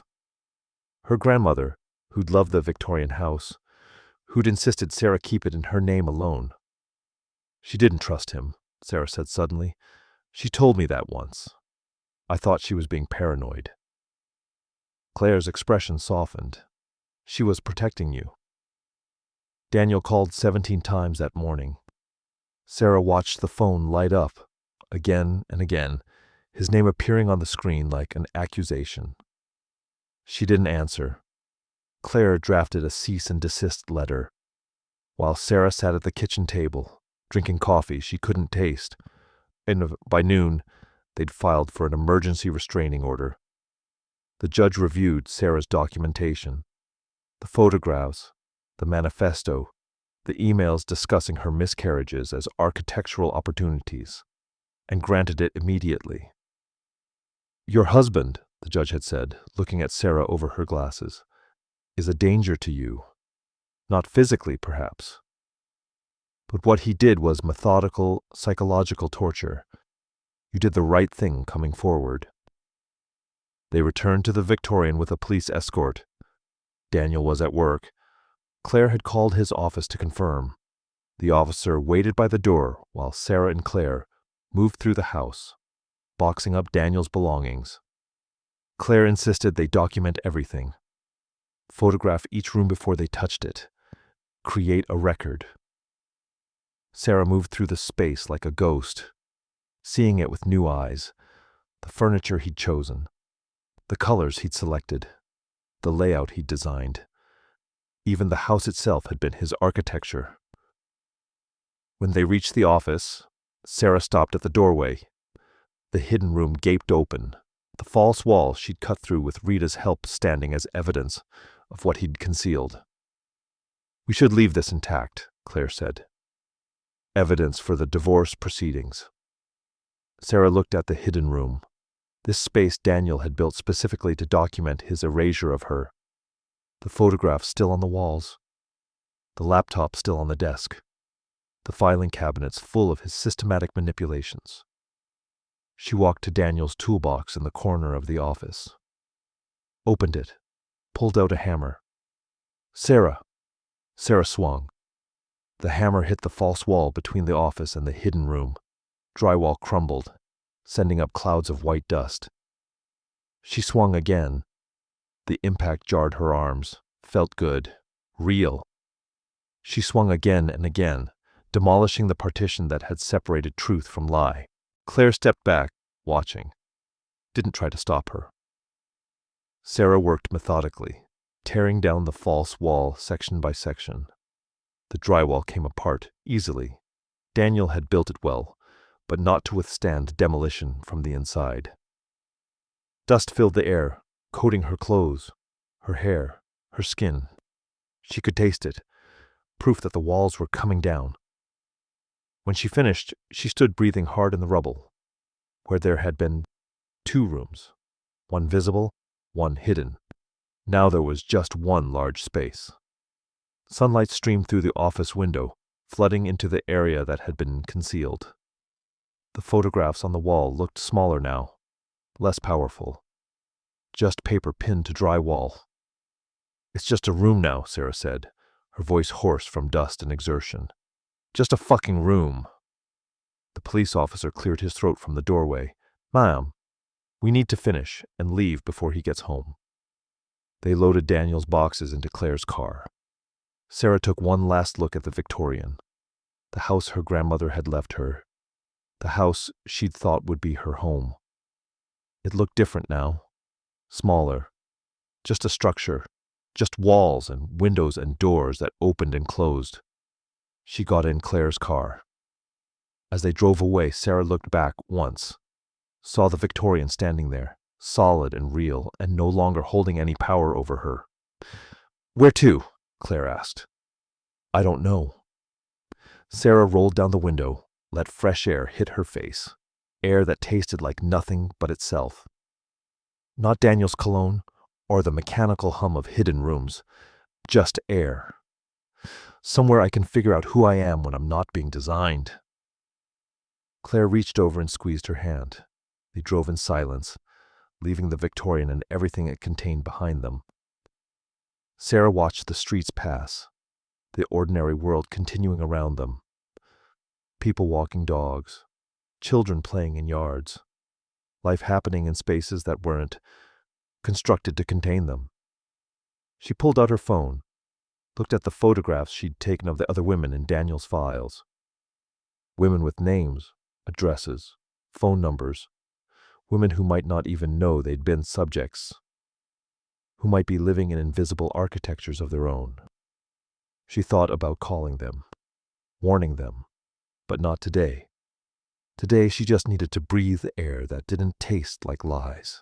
Her grandmother, who'd loved the Victorian house, who'd insisted Sarah keep it in her name alone. She didn't trust him, Sarah said suddenly. She told me that once. I thought she was being paranoid. Claire's expression softened. She was protecting you. Daniel called 17 times that morning. Sarah watched the phone light up, again and again, his name appearing on the screen like an accusation. She didn't answer. Claire drafted a cease and desist letter, while Sarah sat at the kitchen table, drinking coffee she couldn't taste, and by noon, they'd filed for an emergency restraining order. The judge reviewed Sarah's documentation, the photographs, the manifesto, the emails discussing her miscarriages as architectural opportunities, and granted it immediately. Your husband, the judge had said, looking at Sarah over her glasses, is a danger to you. Not physically, perhaps. But what he did was methodical, psychological torture. You did the right thing coming forward. They returned to the Victorian with a police escort. Daniel was at work. Claire had called his office to confirm. The officer waited by the door while Sarah and Claire moved through the house, boxing up Daniel's belongings. Claire insisted they document everything. Photograph each room before they touched it. Create a record. Sarah moved through the space like a ghost, seeing it with new eyes, the furniture he'd chosen, the colors he'd selected, the layout he'd designed. Even the house itself had been his architecture. When they reached the office, Sarah stopped at the doorway. The hidden room gaped open, the false wall she'd cut through with Rita's help standing as evidence of what he'd concealed. We should leave this intact, Claire said. Evidence for the divorce proceedings. Sarah looked at the hidden room, this space Daniel had built specifically to document his erasure of her. The photographs still on the walls, the laptop still on the desk, the filing cabinets full of his systematic manipulations. She walked to Daniel's toolbox in the corner of the office, opened it, pulled out a hammer. Sarah! Sarah swung. The hammer hit the false wall between the office and the hidden room. Drywall crumbled, sending up clouds of white dust. She swung again. The impact jarred her arms, felt good, real. She swung again and again, demolishing the partition that had separated truth from lie. Claire stepped back, watching. Didn't try to stop her. Sarah worked methodically, tearing down the false wall section by section. The drywall came apart easily. Daniel had built it well, but not to withstand demolition from the inside. Dust filled the air, coating her clothes, her hair, her skin. She could taste it, proof that the walls were coming down. When she finished, she stood breathing hard in the rubble, where there had been 2 rooms, one visible, one hidden. Now there was just one large space. Sunlight streamed through the office window, flooding into the area that had been concealed. The photographs on the wall looked smaller now, less powerful. Just paper pinned to dry wall. It's just a room now, Sarah said, her voice hoarse from dust and exertion. Just a fucking room. The police officer cleared his throat from the doorway. Ma'am, we need to finish and leave before he gets home. They loaded Daniel's boxes into Claire's car. Sarah took one last look at the Victorian, the house her grandmother had left her, the house she'd thought would be her home. It looked different now, smaller, just a structure, just walls and windows and doors that opened and closed. She got in Claire's car. As they drove away, Sarah looked back once, saw the Victorian standing there, solid and real, and no longer holding any power over her. Where to? Claire asked. I don't know. Sarah rolled down the window, let fresh air hit her face, air that tasted like nothing but itself. Not Daniel's cologne, or the mechanical hum of hidden rooms, just air. Somewhere I can figure out who I am when I'm not being designed. Claire reached over and squeezed her hand. They drove in silence, leaving the Victorian and everything it contained behind them. Sarah watched the streets pass, the ordinary world continuing around them. People walking dogs, children playing in yards, life happening in spaces that weren't constructed to contain them. She pulled out her phone, looked at the photographs she'd taken of the other women in Daniel's files. Women with names, addresses, phone numbers, women who might not even know they'd been subjects, who might be living in invisible architectures of their own. She thought about calling them, warning them, but not today. Today she just needed to breathe air that didn't taste like lies.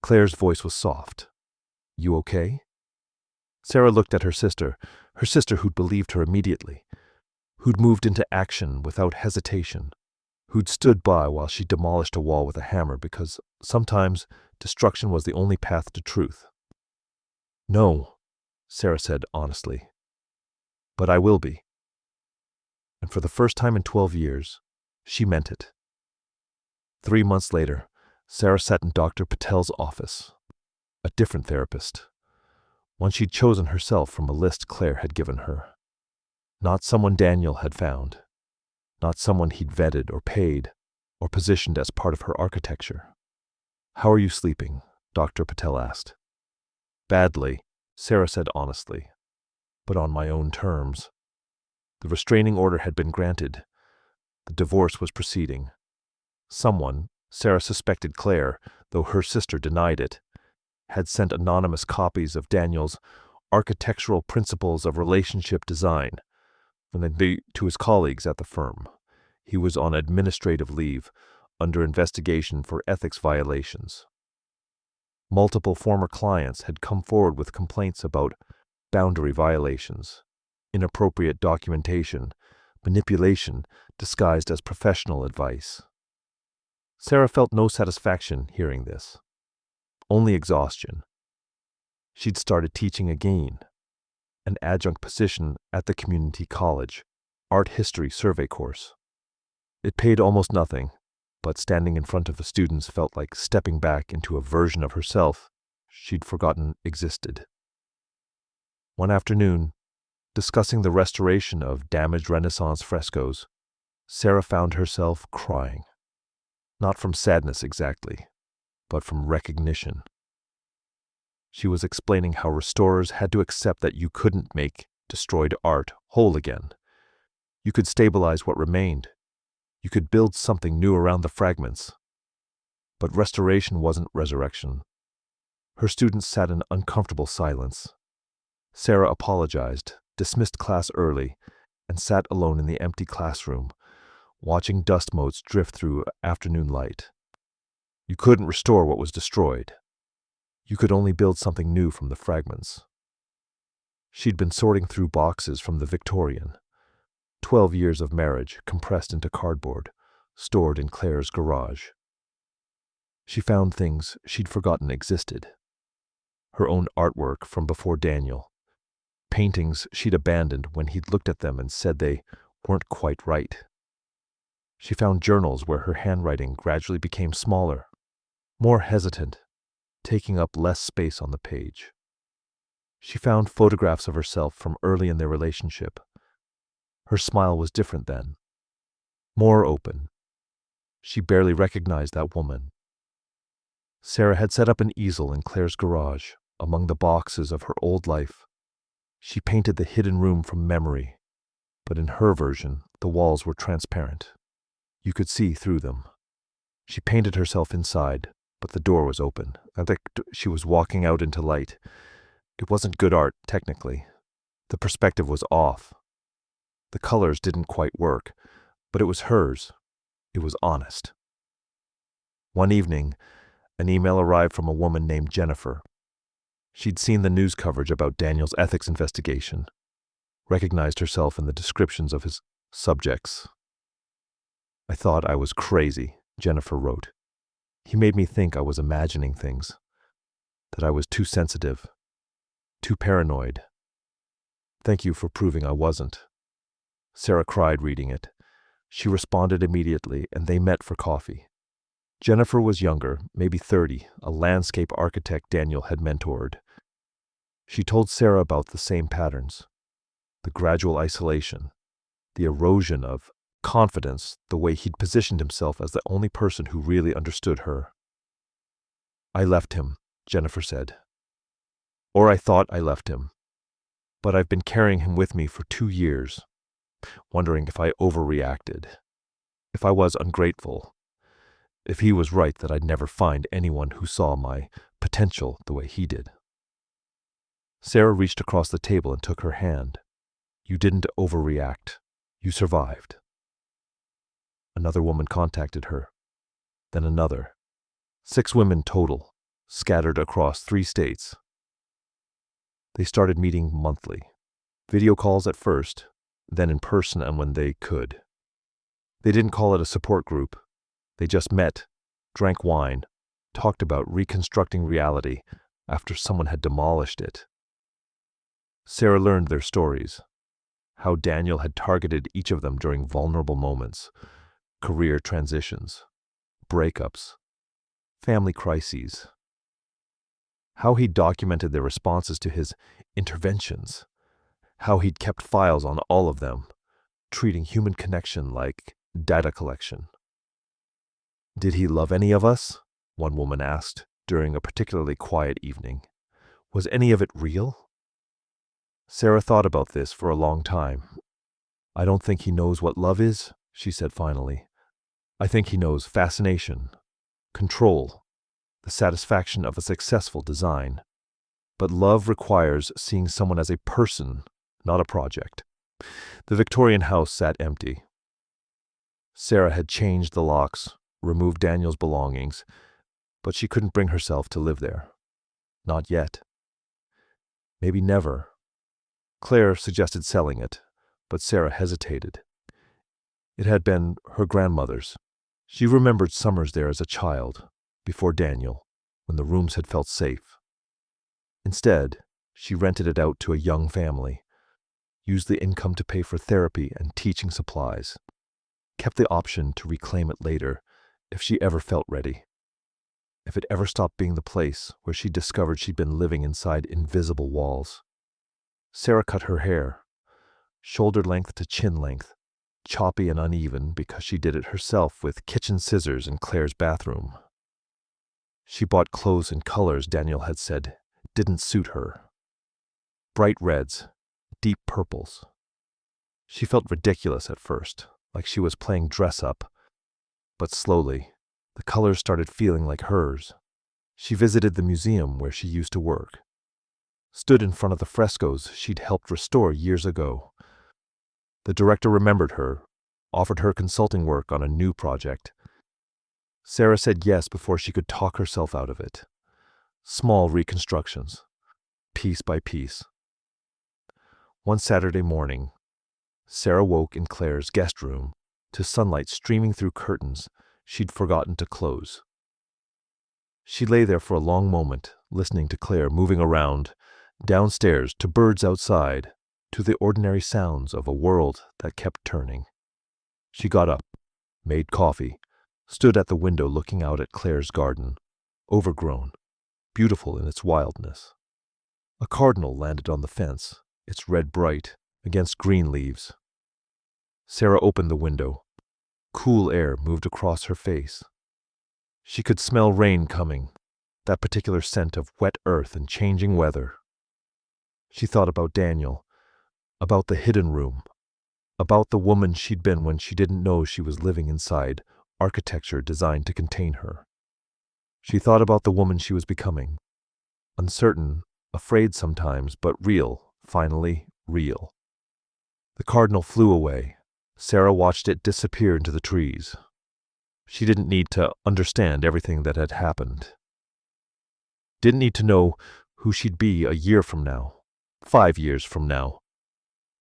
Claire's voice was soft. You okay? Sarah looked at her sister who'd believed her immediately, who'd moved into action without hesitation, who'd stood by while she demolished a wall with a hammer because sometimes destruction was the only path to truth. "No," Sarah said honestly, "but I will be." And for the first time in 12 years, she meant it. 3 months later, Sarah sat in Dr. Patel's office. A different therapist. One she'd chosen herself from a list Claire had given her. Not someone Daniel had found. Not someone he'd vetted or paid or positioned as part of her architecture. "How are you sleeping?" Dr. Patel asked. "Badly," Sarah said honestly, "but on my own terms." The restraining order had been granted. The divorce was proceeding. Someone, Sarah suspected Claire, though her sister denied it, had sent anonymous copies of Daniel's Architectural Principles of Relationship Design to his colleagues at the firm. He was on administrative leave, under investigation for ethics violations. Multiple former clients had come forward with complaints about boundary violations, inappropriate documentation, manipulation disguised as professional advice. Sarah felt no satisfaction hearing this, only exhaustion. She'd started teaching again, an adjunct position at the community college, art history survey course. It paid almost nothing, but standing in front of the students felt like stepping back into a version of herself she'd forgotten existed. One afternoon, discussing the restoration of damaged Renaissance frescoes, Sarah found herself crying. Not from sadness exactly, but from recognition. She was explaining how restorers had to accept that you couldn't make destroyed art whole again. You could stabilize what remained. You could build something new around the fragments. But restoration wasn't resurrection. Her students sat in uncomfortable silence. Sarah apologized, dismissed class early, and sat alone in the empty classroom, watching dust motes drift through afternoon light. You couldn't restore what was destroyed. You could only build something new from the fragments. She'd been sorting through boxes from the Victorian. 12 years of marriage compressed into cardboard, stored in Claire's garage. She found things she'd forgotten existed. Her own artwork from before Daniel. Paintings she'd abandoned when he'd looked at them and said they weren't quite right. She found journals where her handwriting gradually became smaller, more hesitant, taking up less space on the page. She found photographs of herself from early in their relationship. Her smile was different then, more open. She barely recognized that woman. Sarah had set up an easel in Claire's garage, among the boxes of her old life. She painted the hidden room from memory, but in her version, the walls were transparent. You could see through them. She painted herself inside, but the door was open. I think she was walking out into light. It wasn't good art, technically. The perspective was off. The colors didn't quite work, but it was hers. It was honest. One evening, an email arrived from a woman named Jennifer. She'd seen the news coverage about Daniel's ethics investigation, recognized herself in the descriptions of his subjects. "I thought I was crazy," Jennifer wrote. "He made me think I was imagining things, that I was too sensitive, too paranoid. Thank you for proving I wasn't." Sarah cried reading it. She responded immediately, and they met for coffee. Jennifer was younger, maybe 30, a landscape architect Daniel had mentored. She told Sarah about the same patterns, the gradual isolation, the erosion of confidence, the way he'd positioned himself as the only person who really understood her. "I left him," Jennifer said. "Or I thought I left him. But I've been carrying him with me for 2 years, wondering if I overreacted, if I was ungrateful, if he was right that I'd never find anyone who saw my potential the way he did." Sarah reached across the table and took her hand. "You didn't overreact. You survived." Another woman contacted her, then another. 6 women total, scattered across 3 states. They started meeting monthly. Video calls at first, then in person and when they could. They didn't call it a support group. They just met, drank wine, talked about reconstructing reality after someone had demolished it. Sarah learned their stories, how Daniel had targeted each of them during vulnerable moments, career transitions, breakups, family crises, how he documented their responses to his interventions, how he'd kept files on all of them, treating human connection like data collection. "Did he love any of us?" one woman asked during a particularly quiet evening. "Was any of it real?" Sarah thought about this for a long time. "I don't think he knows what love is," she said finally. "I think he knows fascination, control, the satisfaction of a successful design. But love requires seeing someone as a person, not a project." The Victorian house sat empty. Sarah had changed the locks, removed Daniel's belongings, but she couldn't bring herself to live there. Not yet. Maybe never. Claire suggested selling it, but Sarah hesitated. It had been her grandmother's. She remembered summers there as a child, before Daniel, when the rooms had felt safe. Instead, she rented it out to a young family, used the income to pay for therapy and teaching supplies, kept the option to reclaim it later if she ever felt ready, if it ever stopped being the place where she discovered she'd been living inside invisible walls. Sarah cut her hair, shoulder length to chin length, choppy and uneven because she did it herself with kitchen scissors in Claire's bathroom. She bought clothes in colors Daniel had said didn't suit her. Bright reds, deep purples. She felt ridiculous at first, like she was playing dress-up, but slowly, the colors started feeling like hers. She visited the museum where she used to work, stood in front of the frescoes she'd helped restore years ago. The director remembered her, offered her consulting work on a new project. Sarah said yes before she could talk herself out of it. Small reconstructions, piece by piece. One Saturday morning, Sarah woke in Claire's guest room to sunlight streaming through curtains she'd forgotten to close. She lay there for a long moment, listening to Claire moving around, downstairs to birds outside, to the ordinary sounds of a world that kept turning. She got up, made coffee, stood at the window looking out at Claire's garden, overgrown, beautiful in its wildness. A cardinal landed on the fence, its red bright against green leaves. Sarah opened the window. Cool air moved across her face. She could smell rain coming, that particular scent of wet earth and changing weather. She thought about Daniel, about the hidden room, about the woman she'd been when she didn't know she was living inside architecture designed to contain her. She thought about the woman she was becoming, uncertain, afraid sometimes, but real, finally real. The cardinal flew away. Sarah watched it disappear into the trees. She didn't need to understand everything that had happened. Didn't need to know who she'd be a year from now, 5 years from now.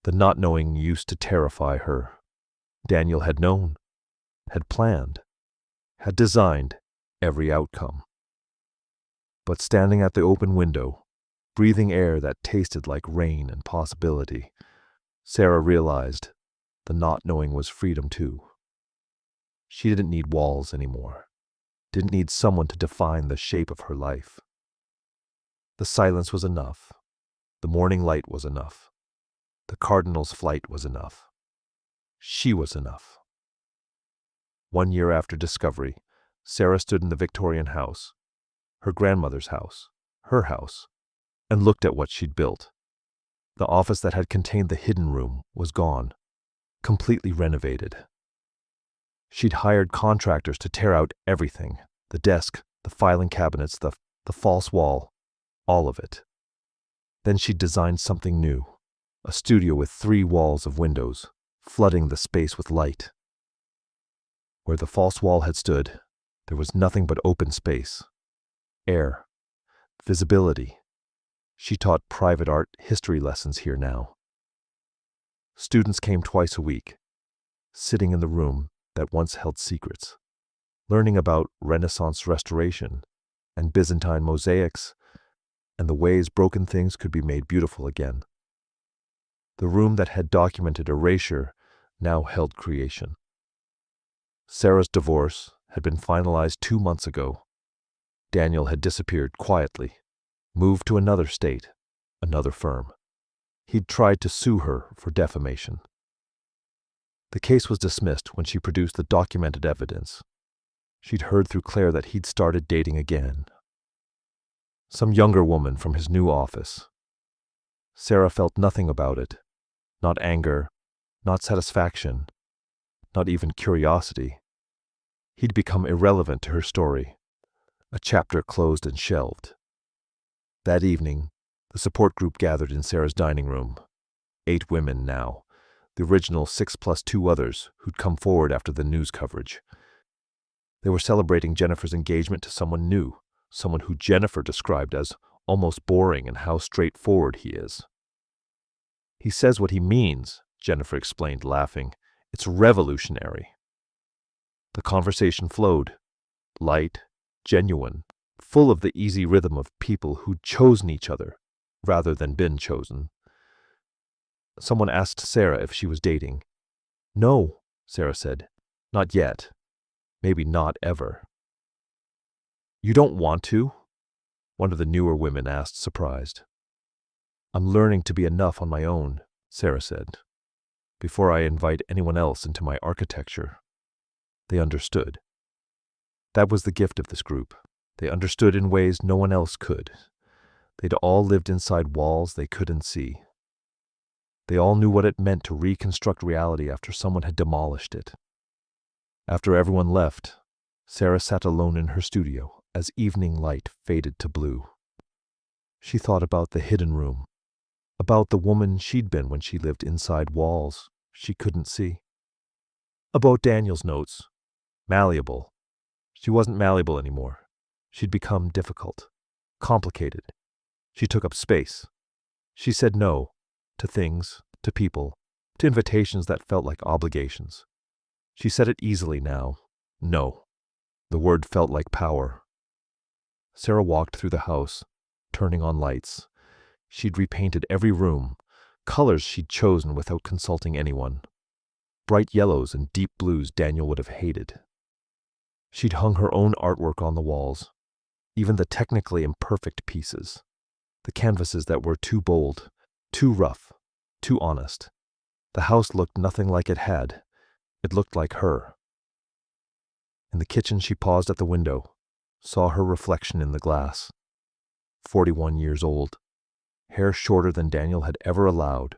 The not knowing used to terrify her. Daniel had known, had planned, had designed every outcome. But standing at the open window, breathing air that tasted like rain and possibility, Sarah realized the not knowing was freedom too. She didn't need walls anymore, didn't need someone to define the shape of her life. The silence was enough. The morning light was enough. The cardinal's flight was enough. She was enough. 1 year after discovery, Sarah stood in the Victorian house, her grandmother's house, her house, and looked at what she'd built. The office that had contained the hidden room was gone, completely renovated. She'd hired contractors to tear out everything, the desk, the filing cabinets, the false wall, all of it. Then she'd designed something new, a studio with 3 walls of windows, flooding the space with light. Where the false wall had stood, there was nothing but open space, air, visibility. She taught private art history lessons here now. Students came twice a week, sitting in the room, that once held secrets, learning about Renaissance restoration and Byzantine mosaics and the ways broken things could be made beautiful again. The room that had documented erasure now held creation. Sarah's divorce had been finalized 2 months ago. Daniel had disappeared quietly, moved to another state, another firm. He'd tried to sue her for defamation. The case was dismissed when she produced the documented evidence. She'd heard through Claire that he'd started dating again. Some younger woman from his new office. Sarah felt nothing about it. Not anger, not satisfaction, not even curiosity. He'd become irrelevant to her story, a chapter closed and shelved. That evening, the support group gathered in Sarah's dining room. 8 women now, the original 6 plus 2 others who'd come forward after the news coverage. They were celebrating Jennifer's engagement to someone new, someone who Jennifer described as almost boring in how straightforward he is. He says what he means, Jennifer explained, laughing. It's revolutionary. The conversation flowed, light, genuine, full of the easy rhythm of people who'd chosen each other rather than been chosen. Someone asked Sarah if she was dating. No, Sarah said. Not yet. Maybe not ever. You don't want to? One of the newer women asked, surprised. I'm learning to be enough on my own, Sarah said, before I invite anyone else into my architecture. They understood. That was the gift of this group. They understood in ways no one else could. They'd all lived inside walls they couldn't see. They all knew what it meant to reconstruct reality after someone had demolished it. After everyone left, Sarah sat alone in her studio as evening light faded to blue. She thought about the hidden room, about the woman she'd been when she lived inside walls she couldn't see. About Daniel's notes. Malleable. She wasn't malleable anymore. She'd become difficult, complicated. She took up space. She said no to things, to people, to invitations that felt like obligations. She said it easily now. No. The word felt like power. Sarah walked through the house, turning on lights. She'd repainted every room, colors she'd chosen without consulting anyone. Bright yellows and deep blues Daniel would have hated. She'd hung her own artwork on the walls, even the technically imperfect pieces, the canvases that were too bold, too rough, too honest. The house looked nothing like it had. It looked like her. In the kitchen she paused at the window, saw her reflection in the glass. 41 years old, hair shorter than Daniel had ever allowed,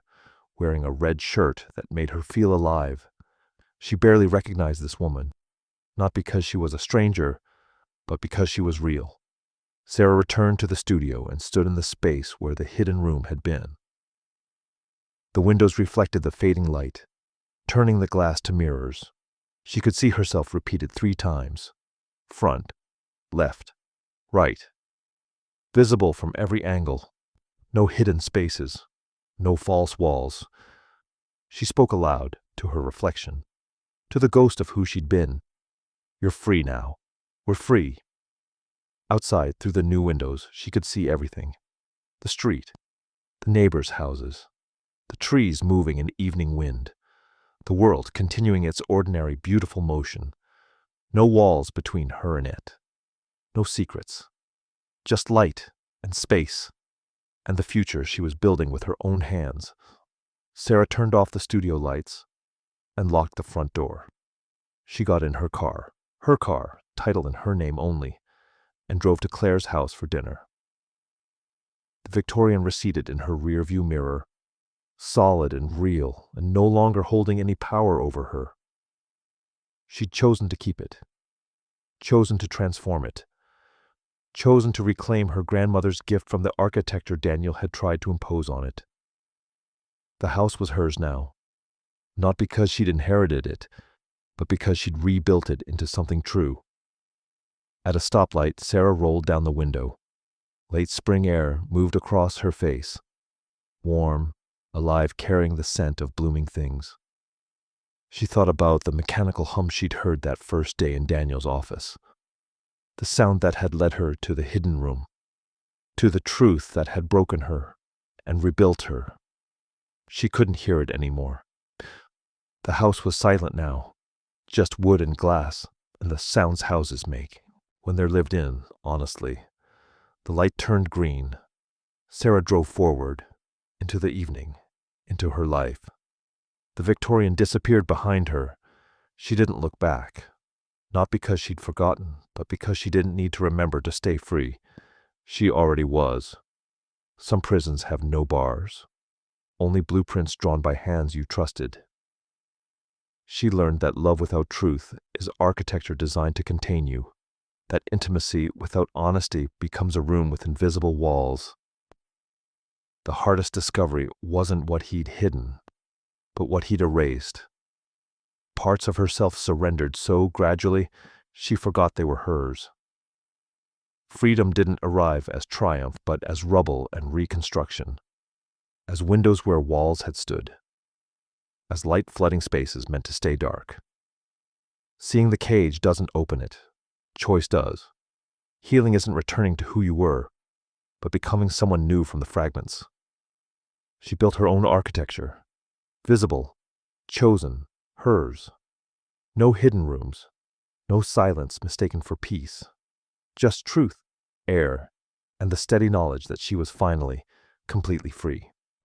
wearing a red shirt that made her feel alive. She barely recognized this woman, not because she was a stranger, but because she was real. Sarah returned to the studio and stood in the space where the hidden room had been. The windows reflected the fading light, turning the glass to mirrors. She could see herself repeated 3 times. Front, left, right. Visible from every angle. No hidden spaces. No false walls. She spoke aloud to her reflection, to the ghost of who she'd been. You're free now. We're free. Outside, through the new windows, she could see everything. The street, the neighbors' houses, the trees moving in evening wind, the world continuing its ordinary beautiful motion. No walls between her and it. No secrets. Just light and space, and the future she was building with her own hands. Sarah turned off the studio lights and locked the front door. She got in her car, title in her name only, and drove to Claire's house for dinner. The Victorian receded in her rearview mirror, solid and real, and no longer holding any power over her. She'd chosen to keep it, chosen to transform it, chosen to reclaim her grandmother's gift from the architecture Daniel had tried to impose on it. The house was hers now, not because she'd inherited it, but because she'd rebuilt it into something true. At a stoplight, Sarah rolled down the window. Late spring air moved across her face, warm, alive, carrying the scent of blooming things. She thought about the mechanical hum she'd heard that first day in Daniel's office, the sound that had led her to the hidden room, to the truth that had broken her and rebuilt her. She couldn't hear it anymore. The house was silent now, just wood and glass and the sounds houses make when they're lived in, honestly. The light turned green. Sarah drove forward, into the evening, into her life. The Victorian disappeared behind her. She didn't look back, not because she'd forgotten, but because she didn't need to remember to stay free. She already was. Some prisons have no bars, only blueprints drawn by hands you trusted. She learned that love without truth is architecture designed to contain you, that intimacy without honesty becomes a room with invisible walls. The hardest discovery wasn't what he'd hidden, but what he'd erased. Parts of herself surrendered so gradually she forgot they were hers. Freedom didn't arrive as triumph, but as rubble and reconstruction, as windows where walls had stood, as light flooding spaces meant to stay dark. Seeing the cage doesn't open it. Choice does. Healing isn't returning to who you were, but becoming someone new from the fragments. She built her own architecture, visible, chosen, hers. No hidden rooms, no silence mistaken for peace. Just truth, air, and the steady knowledge that she was finally completely free.